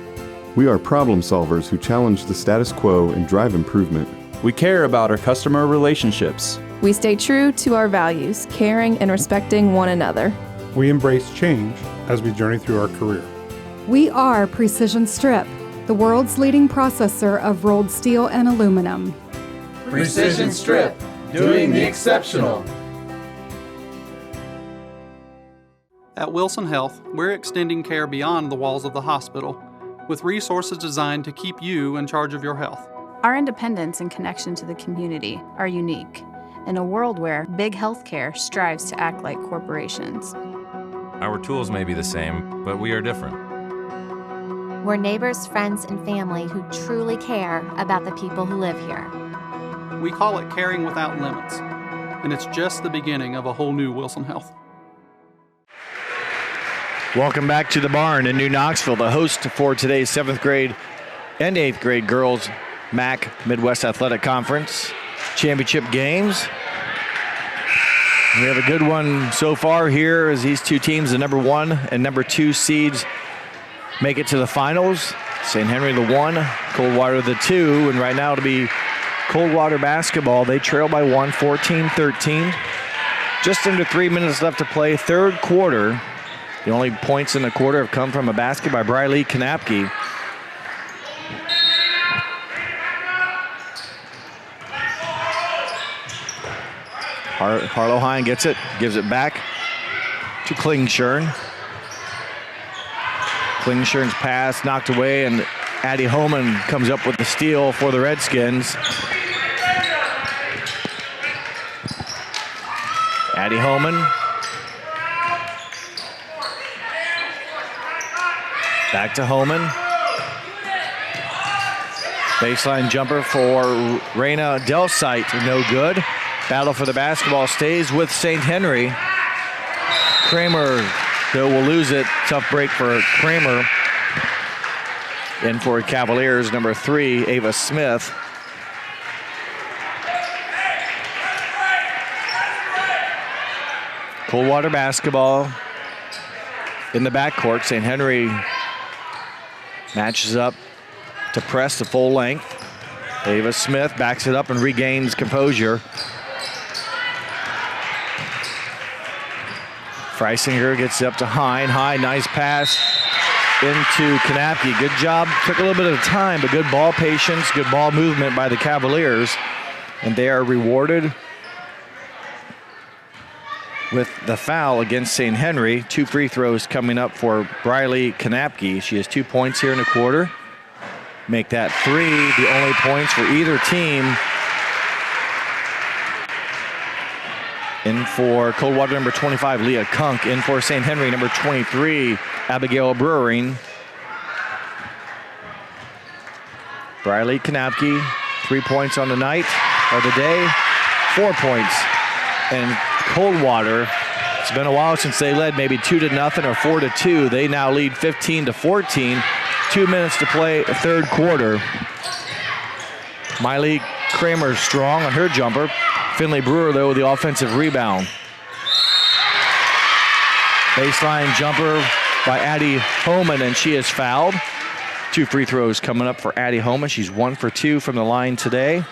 We are problem solvers who challenge the status quo and drive improvement. We care about our customer relationships. We stay true to our values, caring and respecting one another. We embrace change as we journey through our career. We are Precision Strip, the world's leading processor of rolled steel and aluminum. Precision Strip, doing the exceptional. At Wilson Health, we're extending care beyond the walls of the hospital, with resources designed to keep you in charge of your health. Our independence and connection to the community are unique in a world where big healthcare strives to act like corporations. Our tools may be the same, but we are different. We're neighbors, friends, and family who truly care about the people who live here. We call it caring without limits, and it's just the beginning of a whole new Wilson Health. Welcome back to the barn in New Knoxville, the host for today's 7th grade and 8th grade girls MAC Midwest Athletic Conference championship games. We have a good one so far here as these two teams, the number 1 and number 2 seeds, make it to the finals. St. Henry the 1, Coldwater the 2, and right now it'll be Coldwater basketball. They trail by 1, 14-13. Just under 3 minutes left to play, third quarter. The only points in the quarter have come from a basket by Briley Kanapke. Harlow Hine gets it, gives it back to Klingshirn. Klingshirn's pass knocked away, and Addie Homan comes up with the steal for the Redskins. Addie Homan. Back to Homan. Baseline jumper for Raina Delsite, no good. Battle for the basketball stays with St. Henry. Kramer, though, will lose it. Tough break for Kramer. In for Cavaliers, number 3, Ava Smith. Coldwater basketball in the backcourt. St. Henry matches up to press the full length. Ava Smith backs it up and regains composure. Freisinger gets up to Hine. Hine, nice pass into Kanapke. Good job. Took a little bit of time, but good ball patience, good ball movement by the Cavaliers. And they are rewarded with the foul against St. Henry. 2 free throws coming up for Briley Kanapke. She has 2 points here in the quarter. Make that 3 the only points for either team. In for Coldwater, number 25, Leah Kunk. In for St. Henry, number 23, Abigail Brewering. Briley Kanapke, 3 points on the night, or the day, 4 points. And Coldwater, it's been a while since they led maybe 2-0 or 4-2. They now lead 15-14. 2 minutes to play, third quarter. Miley Kramer strong on her jumper. Finley Brewer, though, with the offensive rebound. Baseline jumper by Addie Homan, and she is fouled. 2 free throws coming up for Addie Homan. She's 1 for 2 from the line today.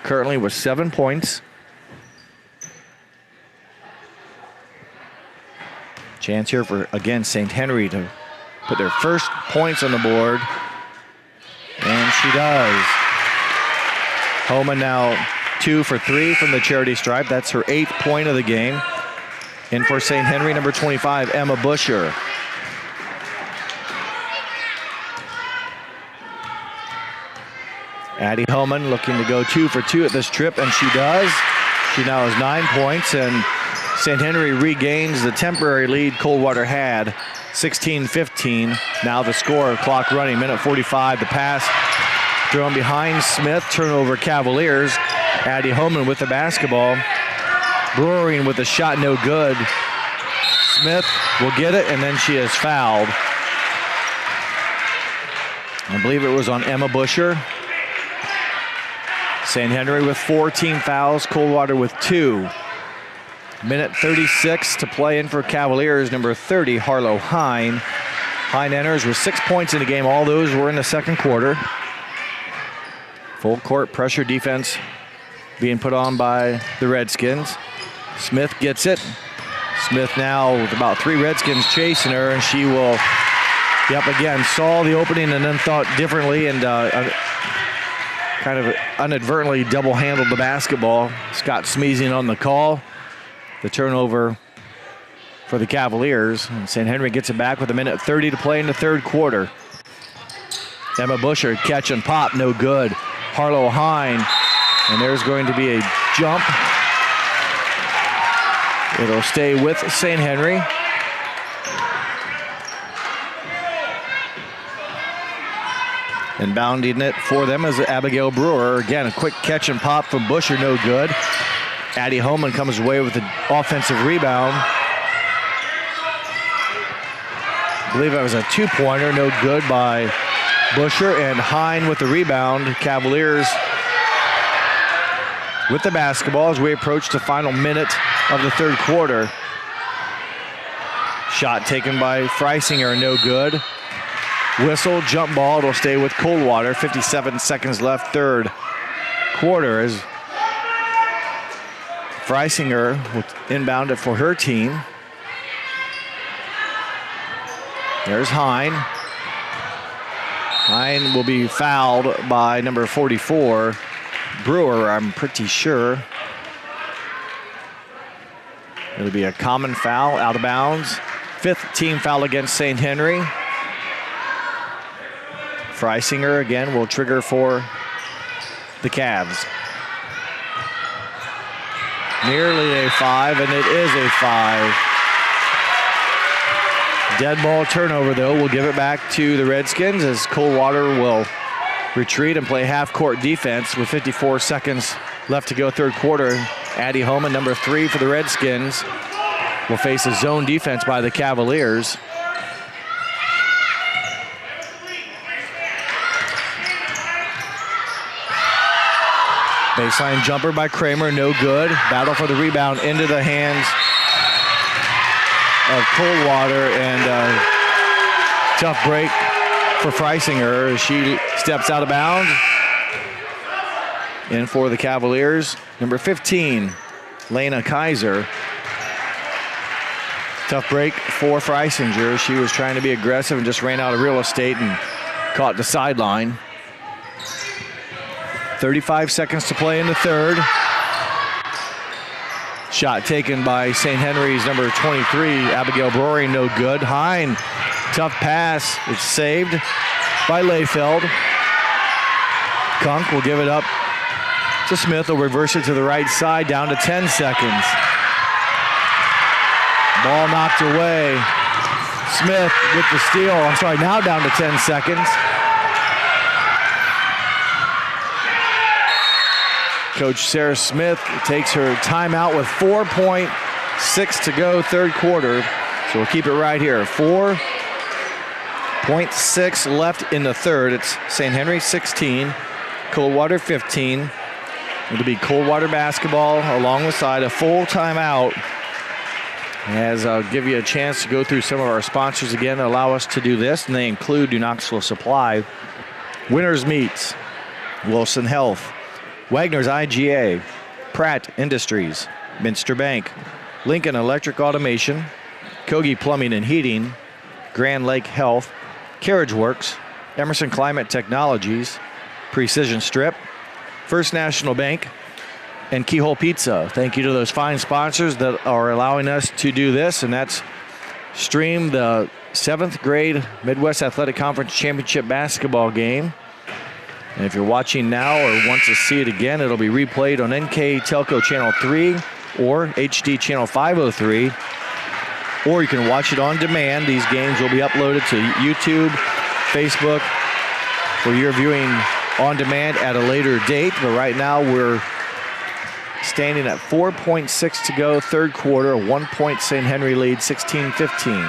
Currently with 7 points. Chance here for, again, St. Henry to put their first points on the board. And she does. Homan now 2 for 3 from the charity stripe. That's her 8th point of the game. In for St. Henry, number 25, Emma Busher. Addie Homan looking to go 2 for 2 at this trip, and she does. She now has 9 points, and St. Henry regains the temporary lead Coldwater had, 16-15. Now the score, clock running, minute 45. The pass thrown behind Smith, turnover Cavaliers. Addie Homan with the basketball. Brewering with the shot, no good. Smith will get it, and then she is fouled. I believe it was on Emma Busher. St. Henry with 4 team fouls, Coldwater with 2. Minute 36 to play. In for Cavaliers, number 30, Harlow Hine. Hine enters with 6 points in the game. All those were in the second quarter. Full court pressure defense being put on by the Redskins. Smith gets it. Smith now with about 3 Redskins chasing her, and she will, again, saw the opening and then thought differently, and kind of inadvertently double-handled the basketball. Scott Smeezing on the call. The turnover for the Cavaliers. And St. Henry gets it back with a minute 30 to play in the third quarter. Emma Busher, catch and pop, no good. Harlow Hine, and there's going to be a jump. It'll stay with St. Henry. And bounding it for them is Abigail Brewer. Again, a quick catch and pop from Busher, no good. Addie Homan comes away with the offensive rebound. I believe that was a 2-pointer, no good by Busher, and Hine with the rebound. Cavaliers with the basketball as we approach the final minute of the third quarter. Shot taken by Freisinger, no good. Whistle, jump ball, it'll stay with Coldwater. 57 seconds left, third quarter, as Freisinger will inbound it for her team. There's Hine. Hine will be fouled by number 44, Brewer, I'm pretty sure. It'll be a common foul, out of bounds. 5th team foul against St. Henry. Freisinger again will trigger for the Cavs. Nearly a 5, and it is a 5. Dead ball turnover, though. We'll give it back to the Redskins as Coldwater will retreat and play half-court defense with 54 seconds left to go third quarter. Addie Homan, number 3 for the Redskins, will face a zone defense by the Cavaliers. Baseline jumper by Kramer, no good. Battle for the rebound into the hands of Coldwater, and tough break for Freisinger as she steps out of bounds. In for the Cavaliers, number 15, Lena Kaiser. Tough break for Freisinger. She was trying to be aggressive and just ran out of real estate and caught the sideline. 35 seconds to play in the third. Shot taken by St. Henry's number 23, Abigail Brory, no good. Hine, tough pass. It's saved by Layfeld. Kunk will give it up to Smith. Will reverse it to the right side, down to 10 seconds. Ball knocked away. Smith with the steal. Now down to 10 seconds. Coach Sarah Smith takes her timeout with 4.6 to go, third quarter. So we'll keep it right here. 4.6 left in the third. It's St. Henry 16, Coldwater 15. It'll be Coldwater basketball along the side, a full timeout. As I'll give you a chance to go through some of our sponsors again that allow us to do this, and they include New Knoxville Supply, Winners Meats, Wilson Health, Wagner's IGA, Pratt Industries, Minster Bank, Lincoln Electric Automation, Kogi Plumbing and Heating, Grand Lake Health, Carriage Works, Emerson Climate Technologies, Precision Strip, First National Bank, and Keyhole Pizza. Thank you to those fine sponsors that are allowing us to do this, and that's stream the 7th grade Midwest Athletic Conference Championship basketball game. And if you're watching now or want to see it again, it'll be replayed on NKTelco Channel 3 or HD Channel 503. Or you can watch it on demand. These games will be uploaded to YouTube, Facebook, for your viewing on demand at a later date. But right now we're standing at 4.6 to go, third quarter, a 1-point St. Henry lead, 16-15.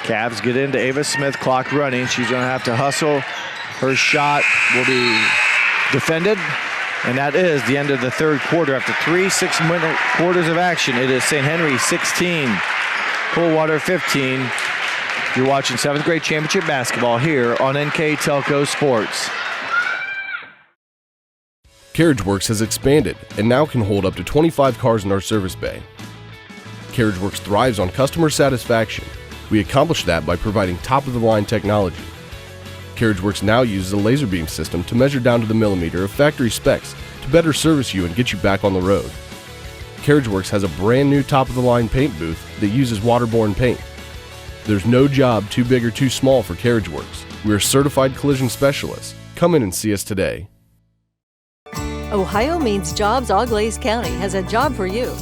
Cavs get into Ava Smith, clock running. She's going to have to hustle. Her shot will be defended, and that is the end of the third quarter. After 3 6-minute quarters of action, it is St. Henry 16, Coldwater 15. You're watching 7th grade championship basketball here on NKTelco Sports. CarriageWorks has expanded and now can hold up to 25 cars in our service bay. CarriageWorks thrives on customer satisfaction. We accomplish that by providing top-of-the-line technology. CarriageWorks now uses a laser beam system to measure down to the millimeter of factory specs to better service you and get you back on the road. CarriageWorks has a brand new top-of-the-line paint booth that uses waterborne paint. There's no job too big or too small for CarriageWorks. We're certified collision specialists. Come in and see us today. Ohio Means Jobs Auglaize County has a job for you.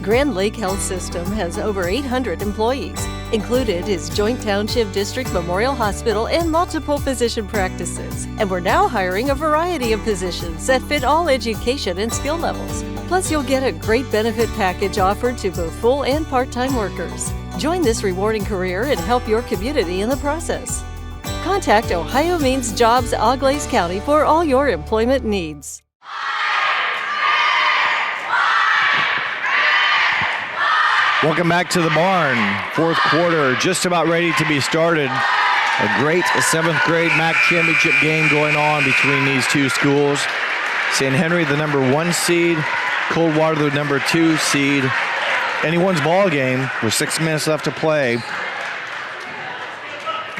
Grand Lake Health System has over 800 employees. Included is Joint Township District Memorial Hospital and multiple physician practices. And we're now hiring a variety of positions that fit all education and skill levels. Plus, you'll get a great benefit package offered to both full and part-time workers. Join this rewarding career and help your community in the process. Contact Ohio Means Jobs Auglaize County for all your employment needs. Welcome back to the barn. Fourth quarter just about ready to be started. A great 7th grade MAC championship game going on between these two schools. St. Henry, the number 1 seed. Coldwater, the number 2 seed. Anyone's ball game with 6 minutes left to play.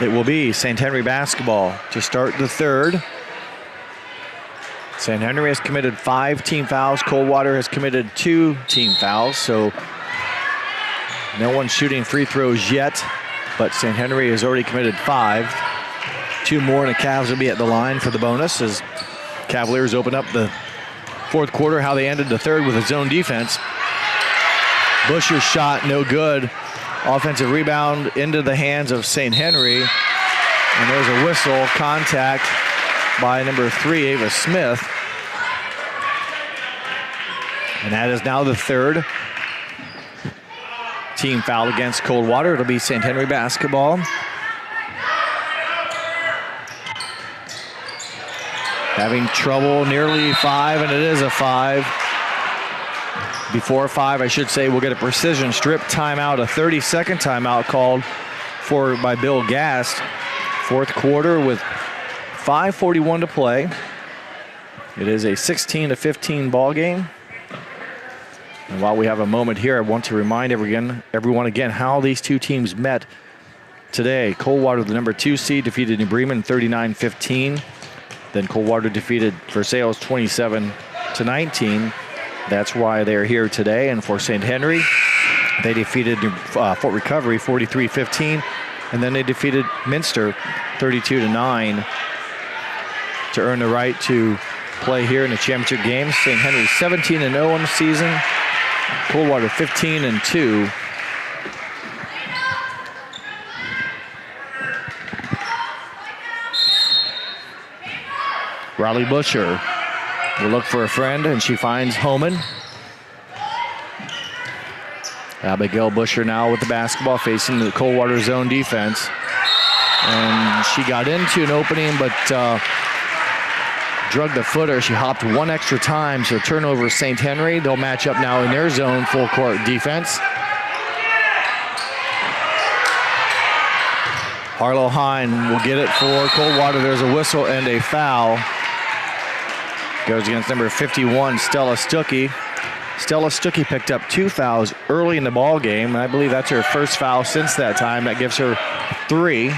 It will be St. Henry basketball to start the third. St. Henry has committed 5 team fouls. Coldwater has committed 2 team fouls. So no one's shooting free throws yet, but St. Henry has already committed 5. 2 more, and the Cavs will be at the line for the bonus as Cavaliers open up the fourth quarter. How they ended the third with a zone defense. Busher's shot, no good. Offensive rebound into the hands of St. Henry. And there's a whistle, contact by number 3, Ava Smith. And that is now the third team foul against Coldwater. It'll be St. Henry basketball. having trouble, nearly 5, and it is a 5. Before 5, I should say, we'll get a precision strip timeout, a 30-second timeout called for by Bill Gast. Fourth quarter with 5:41 to play. It is a 16-15 ball game. And while we have a moment here, I want to remind everyone again how these two teams met today. Coldwater, the number 2 seed, defeated New Bremen 39-15. Then Coldwater defeated Versailles 27-19. That's why they're here today. And for St. Henry, they defeated Fort Recovery 43-15. And then they defeated Minster 32-9 to earn the right to play here in the championship game. St. Henry 17-0 on the season. Coldwater 15-2. Riley Busher will look for a friend, and she finds Homan. Abigail Busher now with the basketball facing the Coldwater zone defense. And she got into an opening, but drug the footer. She hopped one extra time, so turnover St. Henry. They'll match up now in their zone full court defense. Harlow Hine will get it for Coldwater. There's a whistle and a foul. Goes against number 51, Stella Stuckey. Stella Stuckey picked up 2 fouls early in the ball game, and I believe that's her first foul since that time. That gives her 3.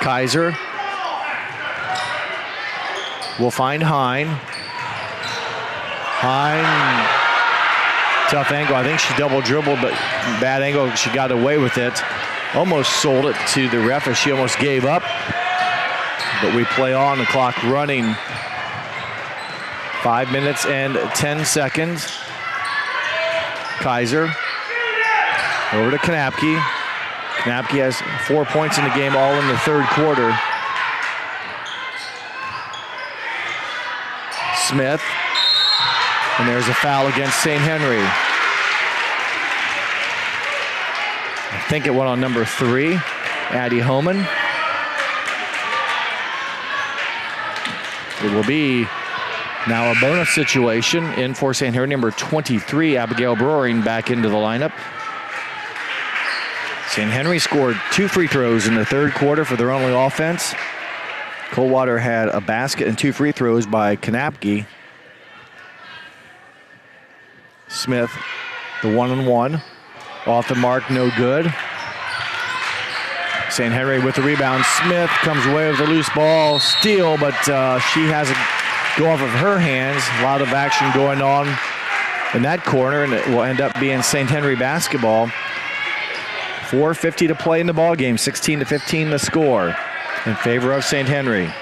Kaiser will find Hine. Hine, tough angle. I think she double dribbled, but bad angle. She got away with it. Almost sold it to the ref as she almost gave up. But we play on, the clock running. 5 minutes and 10 seconds. Kaiser over to Knapke. Knapke has 4 points in the game, all in the third quarter. Smith. And there's a foul against St. Henry. I think it went on number 3, Addie Homan. It will be now a bonus situation in for St. Henry. Number 23, Abigail Broering, back into the lineup. St. Henry scored 2 free throws in the third quarter for their only offense. Coldwater had a basket and 2 free throws by Knapke. Smith, the 1-on-1. Off the mark, no good. St. Henry with the rebound. Smith comes away with a loose ball. Steal, but she has it go off of her hands. A lot of action going on in that corner, and it will end up being St. Henry basketball. 4:50 to play in the ball game. 16-15 the score in favor of St. Henry.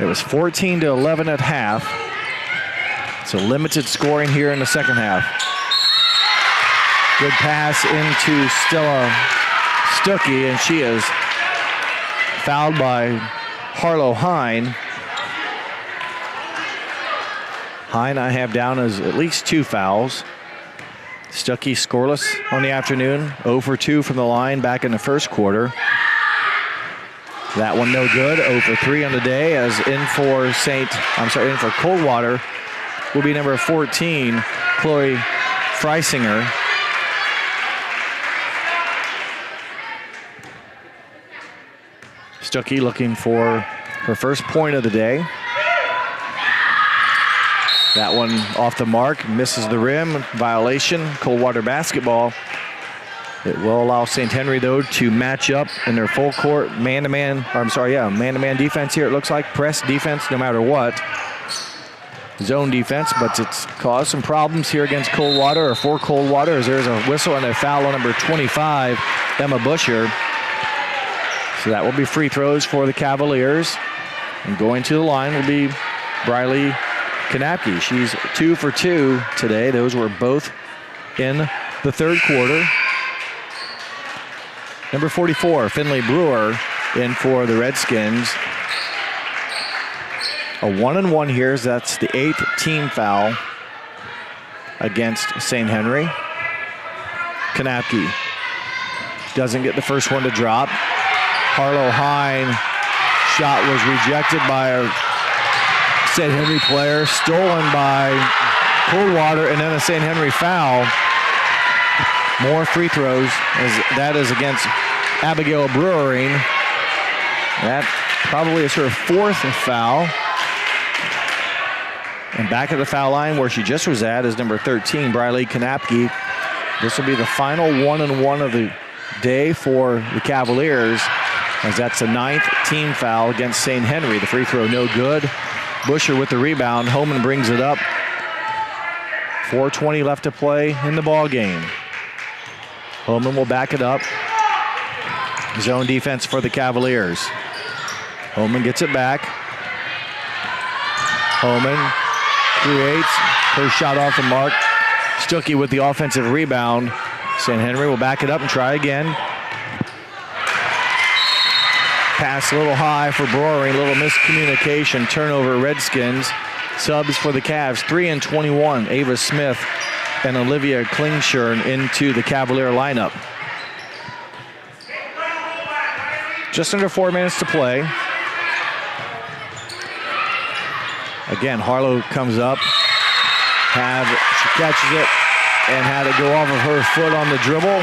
It was 14-11 at half. So limited scoring here in the second half. Good pass into Stella Stuckey, and she is fouled by Harlow Hine. Hine I have down as at least 2 fouls. Stuckey scoreless on the afternoon, 0 for 2 from the line back in the first quarter. That one no good, 0 for 3 on the day, as in for Coldwater will be number 14, Chloe Freisinger. Stuckey looking for her first point of the day. That one off the mark, misses the rim, violation, Coldwater basketball. It will allow St. Henry, though, to match up in their full court man-to-man defense here, it looks like. Press defense no matter what. Zone defense, but it's caused some problems here against Coldwater, or for Coldwater, as there's a whistle and a foul on number 25, Emma Busher. So that will be free throws for the Cavaliers. And going to the line will be Briley Knapke. She's 2 for 2 today. Those were both in the third quarter. Number 44, Finley Brewer, in for the Redskins. A 1-on-1 here, so that's the 8th team foul against St. Henry. Knapke doesn't get the first one to drop. Harlow Hine Shot was rejected by a St. Henry player, stolen by Coldwater, and then a St. Henry foul. More free throws, as that is against Abigail Brewering. That probably is her fourth foul. And back at the foul line where she just was at is number 13, Briley Kanapke. This will be the final 1-and-1 of the day for the Cavaliers, as that's the 9th team foul against St. Henry. The free throw no good. Busher with the rebound. Homan brings it up. 4:20 left to play in the ball game. Homan will back it up. Zone defense for the Cavaliers. Homan gets it back. Homan creates her shot off the mark. Stuckey with the offensive rebound. St. Henry will back it up and try again. Pass a little high for Brewering, a little miscommunication. Turnover, Redskins. Subs for the Cavs, 3 and 21. Ava Smith and Olivia Klingshirn into the Cavalier lineup. Just under 4 minutes to play. Again, Harlow comes up. She catches it and had it go off of her foot on the dribble.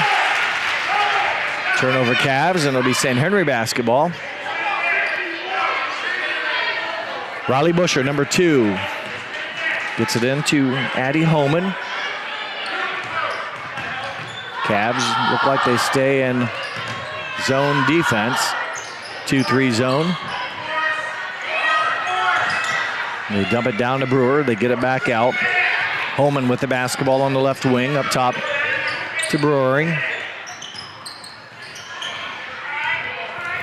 Turnover Cavs, and it'll be St. Henry basketball. Riley Busher, number 2, gets it into Addie Homan. Cavs look like they stay in zone defense. 2-3 zone. They dump it down to Brewer. They get it back out. Homan with the basketball on the left wing, up top to Brewering.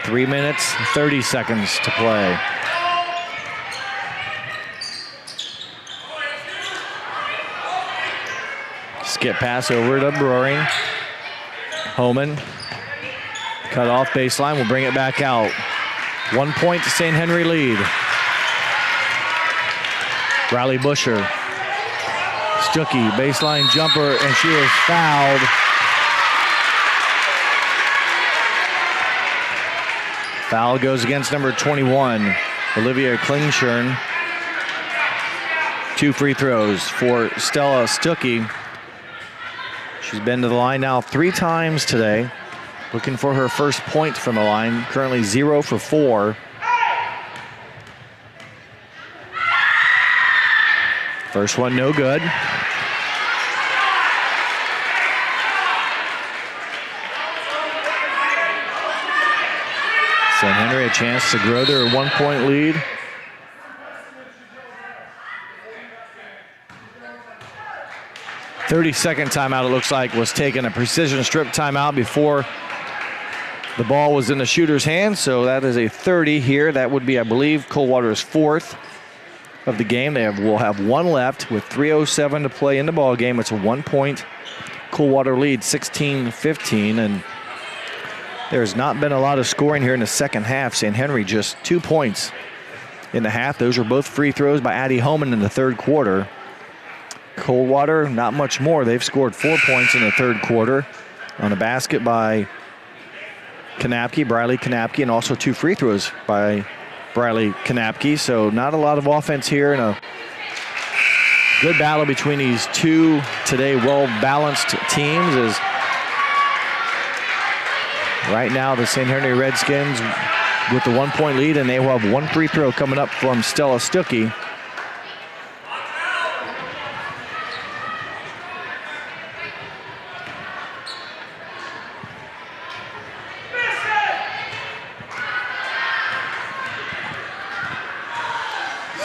3 minutes, 30 seconds to play. Skip pass over to Brewering. Homan, cut off baseline, will bring it back out. 1 point to St. Henry lead. Riley Busher. Stuckey, baseline jumper, and she is fouled. Foul goes against number 21, Olivia Klingshirn. 2 free throws for Stella Stuckey. She's been to the line now 3 times today, looking for her first point from the line. Currently 0 for 4. First one no good. St. Henry a chance to grow their 1-point lead. "30-second timeout, it looks like, was taken. A precision strip timeout before the ball was in the shooter's hands. So that is a 30 here. That would be, I believe, Coldwater's 4th of the game. Will have 1 left with 3:07 to play in the ball game. It's a 1-point Coldwater lead, 16-15, and there's not been a lot of scoring here in the second half. St. Henry just 2 points in the half. Those were both free throws by Addie Homan in the third quarter. Coldwater, not much more. They've scored 4 points in the third quarter on a basket by Kanapke, Briley Kanapke, and also 2 free throws by Briley Kanapke. So not a lot of offense here, and a good battle between these two today well-balanced teams. As right now the St. Henry Redskins with the 1-point lead, and they will have 1 free throw coming up from Stella Stuckey.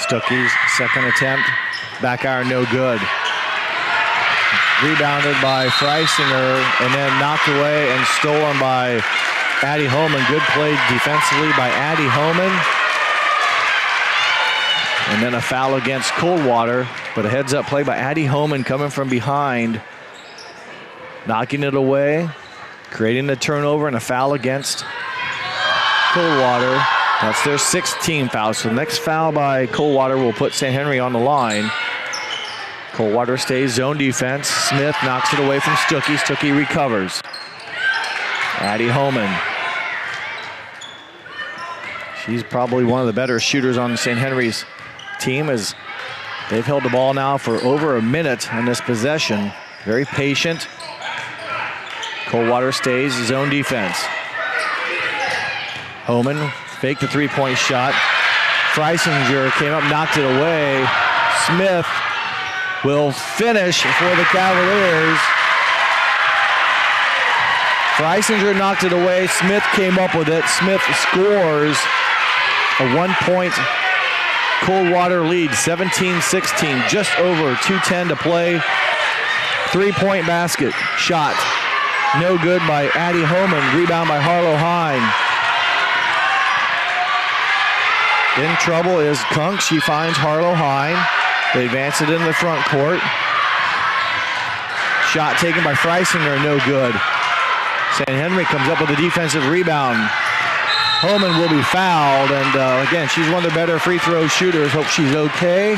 Stuckey's second attempt, back iron no good. Rebounded by Freisinger and then knocked away and stolen by Addie Homan. Good play defensively by Addie Homan. And then a foul against Coldwater, but a heads-up play by Addie Homan coming from behind, knocking it away, creating the turnover, and a foul against Coldwater. That's their 6th team foul. So the next foul by Coldwater will put St. Henry on the line. Coldwater stays zone defense. Smith knocks it away from Stuckey. Stuckey recovers. Addie Homan. She's probably one of the better shooters on St. Henry's team, as they've held the ball now for over a minute on this possession. Very patient. Coldwater stays zone defense. Homan faked the three-point shot. Freisinger came up, knocked it away. Smith will finish for the Cavaliers. Freisinger knocked it away. Smith came up with it. Smith scores a 1-point Coldwater lead, 17-16, just over 2:10 to play. Three-point basket shot. No good by Addie Homan. Rebound by Harlow Hine. In trouble is Kunk. She finds Harlow Hine. They advance it into the front court. Shot taken by Freisinger, no good. St. Henry comes up with a defensive rebound. Homan will be fouled, and again, she's one of the better free throw shooters. Hope she's okay.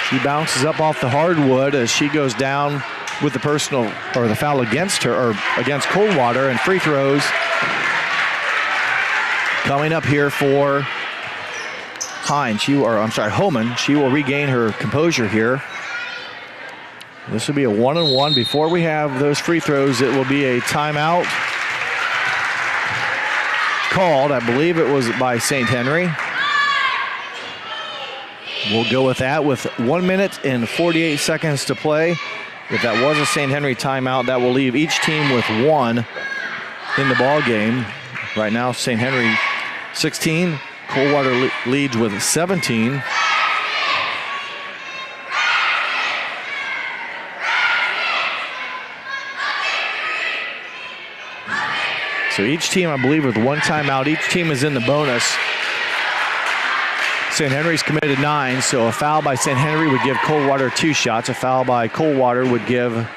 She bounces up off the hardwood as she goes down with the personal, or the foul against her, or against Coldwater, and free throws coming up here for Homan. She will regain her composure here. This will be a 1-and-1. Before we have those free throws, it will be a timeout called. I believe it was by St. Henry. We'll go with that with 1 minute and 48 seconds to play. If that was a St. Henry timeout, that will leave each team with one in the ball game. Right now, St. Henry 16. Coldwater leads with 17. So each team, I believe, with one timeout. Each team is in the bonus. St. Henry's committed 9, so a foul by St. Henry would give Coldwater 2 shots. A foul by Coldwater would give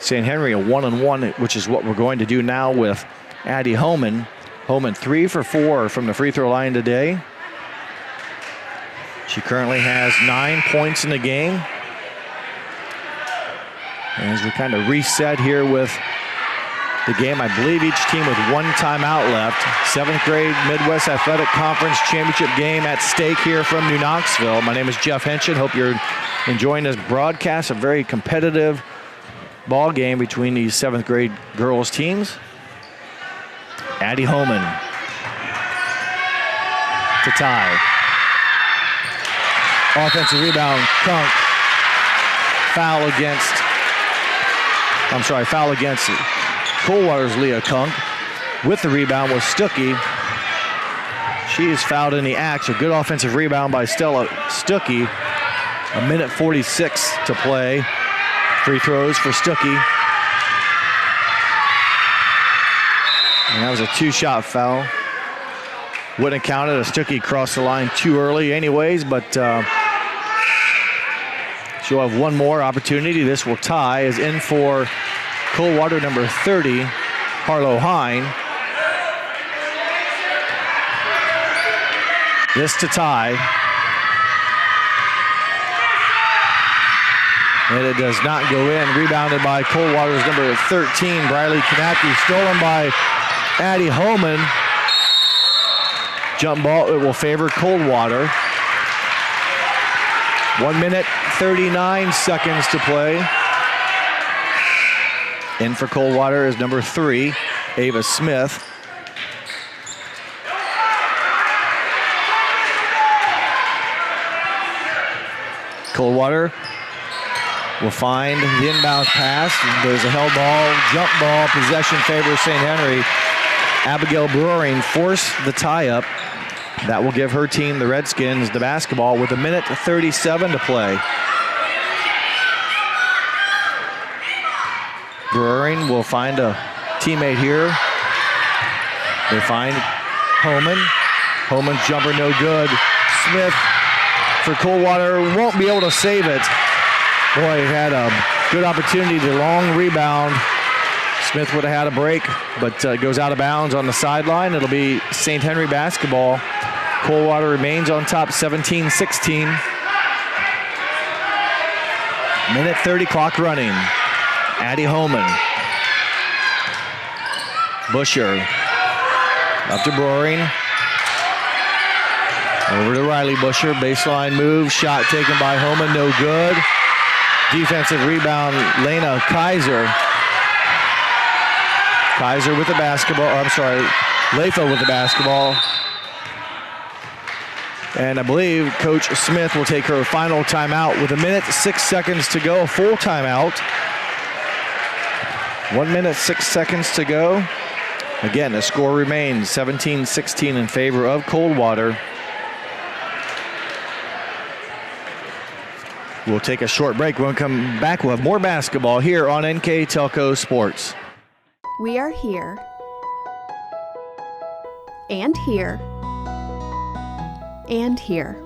St. Henry a 1-and-1, which is what we're going to do now with Addie Homan. Homan 3 for 4 from the free throw line today. She currently has 9 points in the game. As we kind of reset here with the game, I believe each team with one timeout left. 7th grade Midwest Athletic Conference Championship game at stake here from New Knoxville. My name is Jeff Henshin. Hope you're enjoying this broadcast. A very competitive ball game between these 7th grade girls teams. Addie Homan to tie. Offensive rebound, Kunk. Foul against Coldwater's Leah Kunk. With the rebound was Stuckey. She is fouled in the act. A good offensive rebound by Stella Stuckey. 1:46 to play. Free throws for Stuckey. And that was a 2-shot foul. Wouldn't have counted as Stuckey crossed the line too early anyways, but she'll have one more opportunity. This will tie. Is in for Coldwater number 30, Harlow Hine. This to tie. And it does not go in. Rebounded by Coldwater's number 13, Briley Kanapke. Stolen by Addie Homan. Jump ball, it will favor Coldwater. 1 minute, 39 seconds to play. In for Coldwater is number 3, Ava Smith. Coldwater will find the inbound pass. There's a held ball, jump ball, possession favors St. Henry. Abigail Brewering forced the tie-up. That will give her team, the Redskins, the basketball with 1:37 to play. Brewering will find a teammate here. They find Homan. Homan's jumper no good. Smith for Coldwater won't be able to save it. Boy, he had a good opportunity to long rebound. Smith would have had a break, but goes out of bounds on the sideline. It'll be St. Henry basketball. Coldwater remains on top, 17-16. 1:30 clock running. Addie Homan. Busher. Up to Brewering. Over to Riley Busher, baseline move, shot taken by Homan, no good. Defensive rebound, Lena Kaiser. Kaiser with the basketball, Lefa with the basketball. And I believe Coach Smith will take her final timeout with 1 minute, 6 seconds to go, a full timeout. 1 minute, 6 seconds to go. Again, the score remains 17-16 in favor of Coldwater. We'll take a short break. When we come back, we'll have more basketball here on NKTelco Sports. We are here and here and here.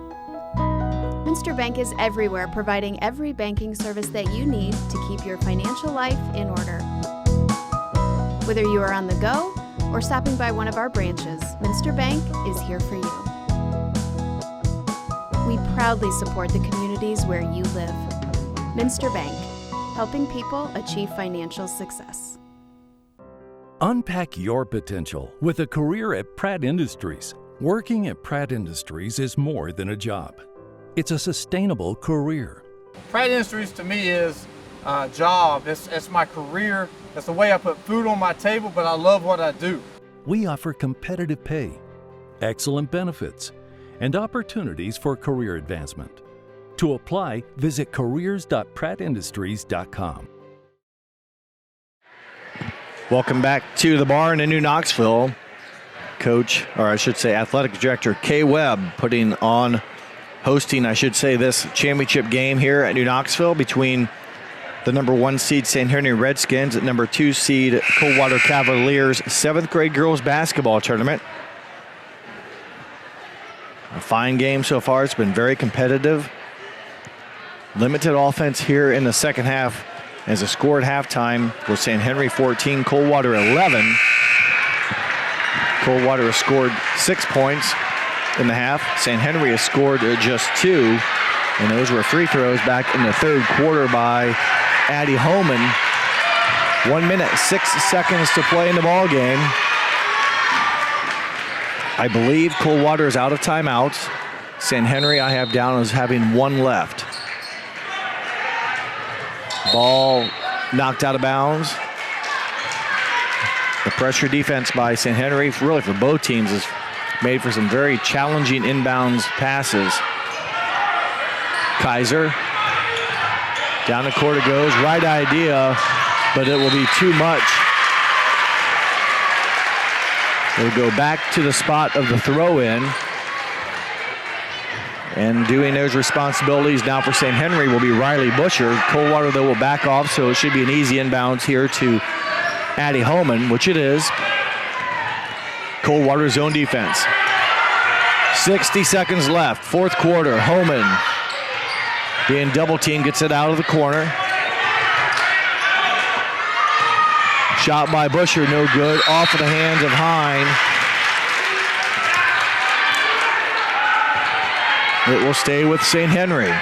Minster Bank is everywhere, providing every banking service that you need to keep your financial life in order. Whether you are on the go or stopping by one of our branches, Minster Bank is here for you. We proudly support the communities where you live. Minster Bank, helping people achieve financial success. Unpack your potential with a career at Pratt Industries. Working at Pratt Industries is more than a job. It's a sustainable career. Pratt Industries to me is a job. It's my career. It's the way I put food on my table, but I love what I do. We offer competitive pay, excellent benefits, and opportunities for career advancement. To apply, visit careers.prattindustries.com. Welcome back to the barn in New Knoxville. Coach, or I should say Athletic Director Kay Webb hosting this championship game here at New Knoxville between the number 1 seed St. Henry Redskins and number 2 seed Coldwater Cavaliers 7th grade girls basketball tournament. A fine game so far. It's been very competitive. Limited offense here in the second half as a score at halftime was St. Henry 14, Coldwater 11. Coldwater has scored 6 points in the half. St. Henry has scored just 2, and those were free throws back in the third quarter by Addie Homan. 1 minute, 6 seconds to play in the ball game. I believe Coldwater is out of timeouts. St. Henry I have down as having 1 left. Ball knocked out of bounds. The pressure defense by St. Henry, really for both teams, has made for some very challenging inbounds passes. Kaiser, down the court it goes, right idea, but it will be too much. It'll go back to the spot of the throw-in. And doing those responsibilities now for St. Henry will be Riley Busher. Coldwater, though, will back off, so it should be an easy inbounds here to Addie Homan, which it is. Coldwater zone defense. 60 seconds left, fourth quarter. Homan being double teamed, gets it out of the corner. Shot by Busher, no good. Off of the hands of Hine. It will stay with St. Henry.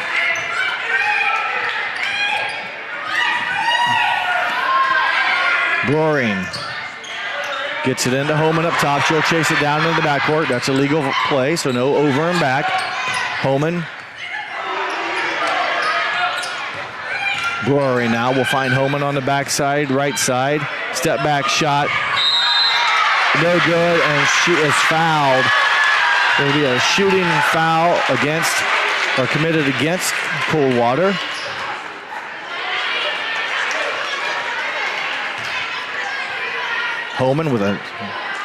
Broering gets it into Homan up top. She'll chase it down into the backcourt. That's a legal play, so no over and back. Homan. Broering now will find Homan on the backside, right side. Step back shot. No good, and she is fouled. There will be a shooting foul committed against Coldwater. Homan with a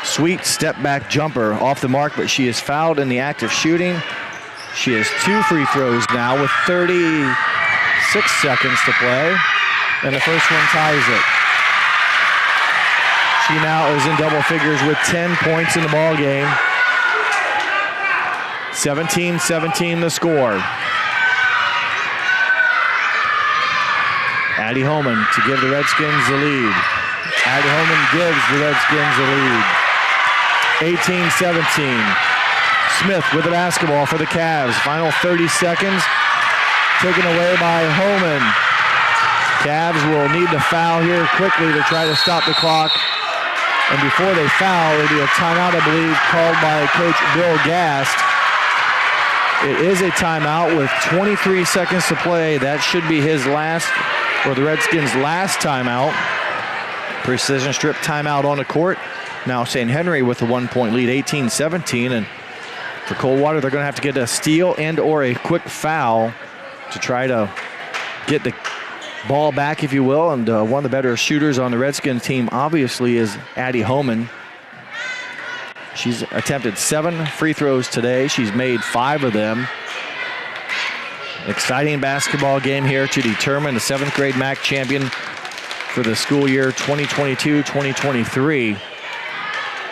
sweet step back jumper off the mark, but she is fouled in the act of shooting. She has 2 free throws now with 36 seconds to play, and the first one ties it. She now is in double figures with 10 points in the ball game. 17-17 the score. Addie Homan to give the Redskins the lead. Addie Homan gives the Redskins the lead. 18-17. Smith with the basketball for the Cavs. Final 30 seconds. Taken away by Homan. Cavs will need to foul here quickly to try to stop the clock. And before they foul, there'll be a timeout, I believe, called by Coach Bill Gast. It is a timeout with 23 seconds to play. That should be his last, or the Redskins' last timeout. Precision strip timeout on the court. Now St. Henry with a 1-point lead, 18-17. And for Coldwater, they're going to have to get a steal and or a quick foul to try to get the ball back, if you will. And one of the better shooters on the Redskins team, obviously, is Addie Homan. She's attempted 7 free throws today. She's made 5 of them. Exciting basketball game here to determine the 7th grade MAC champion for the school year 2022-2023.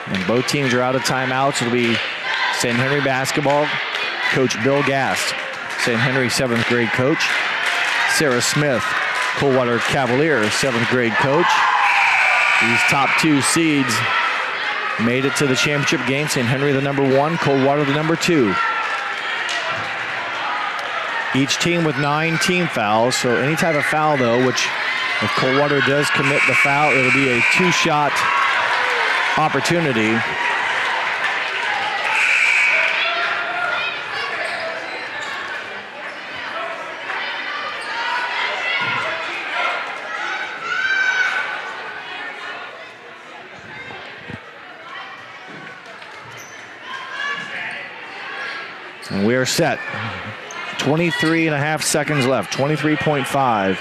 And both teams are out of timeouts. It'll be St. Henry basketball. Coach Bill Gast, St. Henry 7th grade coach. Sarah Smith, Coldwater Cavaliers 7th grade coach. These top 2 seeds made it to the championship game. St. Henry the number 1, Coldwater the number 2. Each team with 9 team fouls, so any type of foul though, which if Coldwater does commit the foul, it'll be a 2-shot opportunity. And we are set. 23 and a half seconds left, 23.5.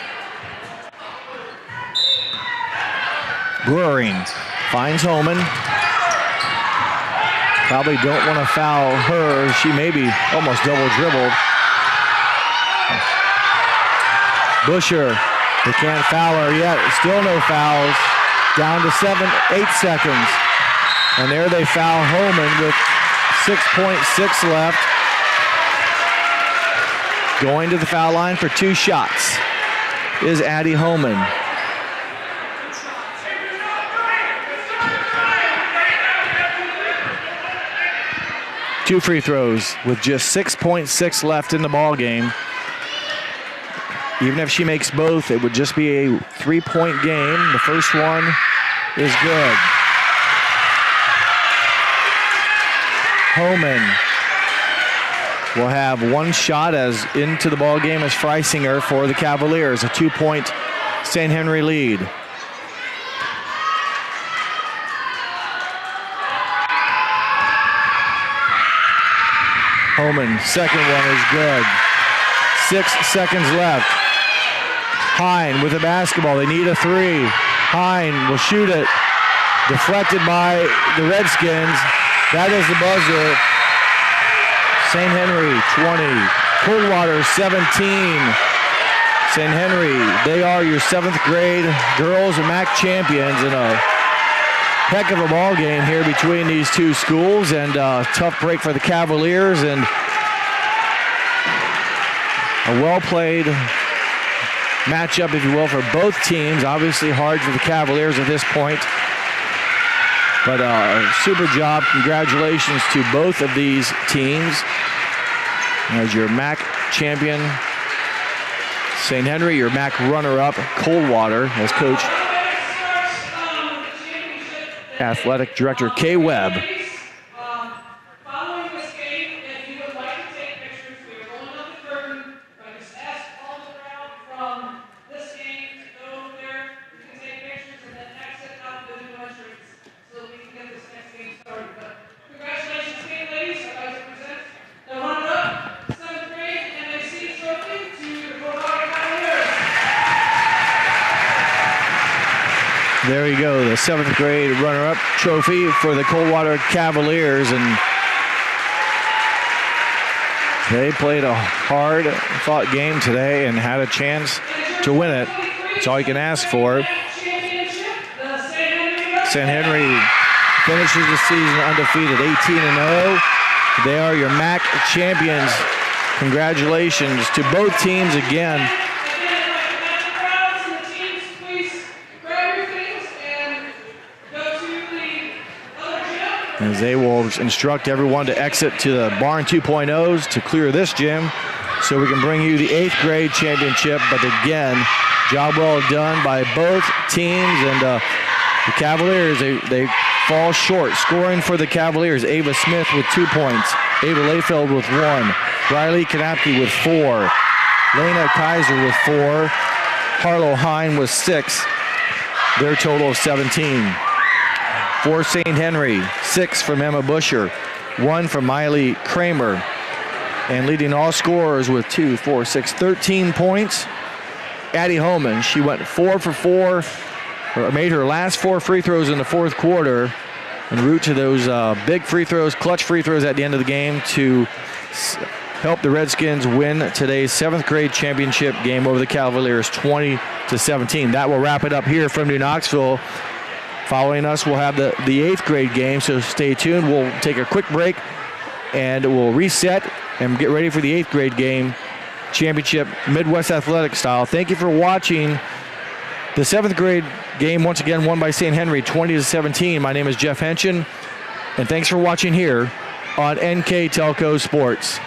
Brewering finds Homan. Probably don't want to foul her. She may be almost double dribbled. Busher, they can't foul her yet. Still no fouls. Down to 8 seconds. And there they foul Homan with 6.6 left. Going to the foul line for 2 shots is Addie Homan. Two free throws with just 6.6 left in the ball game. Even if she makes both, it would just be a 3-point game. The first one is good. Homan will have 1 shot as into the ball game as Freisinger for the Cavaliers. A 2-point St. Henry lead. Homan, second one is good. 6 seconds left. Hine with the basketball. They need a 3. Hine will shoot it. Deflected by the Redskins. That is the buzzer. St. Henry 20, Coldwater 17. St. Henry, they are your 7th grade girls and MAC champions, in a heck of a ball game here between these two schools, and a tough break for the Cavaliers, and a well-played matchup, if you will, for both teams. Obviously hard for the Cavaliers at this point. But super job. Congratulations to both of these teams. As your MAC champion, St. Henry, your MAC runner-up, Coldwater, as Coach Athletic Director Kay Webb. Following this game, if you would like to take pictures, we are rolling up the curtain. I just ask all the crowd from this game to go over there. You can take pictures and then exit out the new entrance so that we can get this next game started. But congratulations, game ladies. I'd like to present the runner-up 7th grade NAC trophy to the Coldwater Cavaliers. There you go, the 7th grade runner-up trophy for the Coldwater Cavaliers, and they played a hard-fought game today and had a chance to win it. That's all you can ask for. St. Henry finishes the season undefeated, 18-0. They are your MAC champions. Congratulations to both teams again. As they will instruct everyone to exit to the Barn 2.0s to clear this gym so we can bring you the 8th grade championship. But again, job well done by both teams, and the Cavaliers, they fall short. Scoring for the Cavaliers, Ava Smith with 2 points, Ava Layfield with 1, Briley Kanapke with 4. Lena Kaiser with 4. Harlow Hine with 6. Their total of 17. For St. Henry, 6 from Emma Busher, 1 from Miley Kramer. And leading all scorers with 13 points, Addie Holman. She went 4 for 4, made her last 4 free throws in the fourth quarter, en route to those big free throws, clutch free throws at the end of the game to help the Redskins win today's 7th grade championship game over the Cavaliers 20-17. That will wrap it up here from New Knoxville. Following us, we'll have the 8th grade game, so stay tuned. We'll take a quick break and we'll reset and get ready for the 8th grade game, championship Midwest Athletic style. Thank you for watching the 7th grade game, once again won by St. Henry 20-17. My name is Jeff Henshin, and thanks for watching here on NKTelco Sports.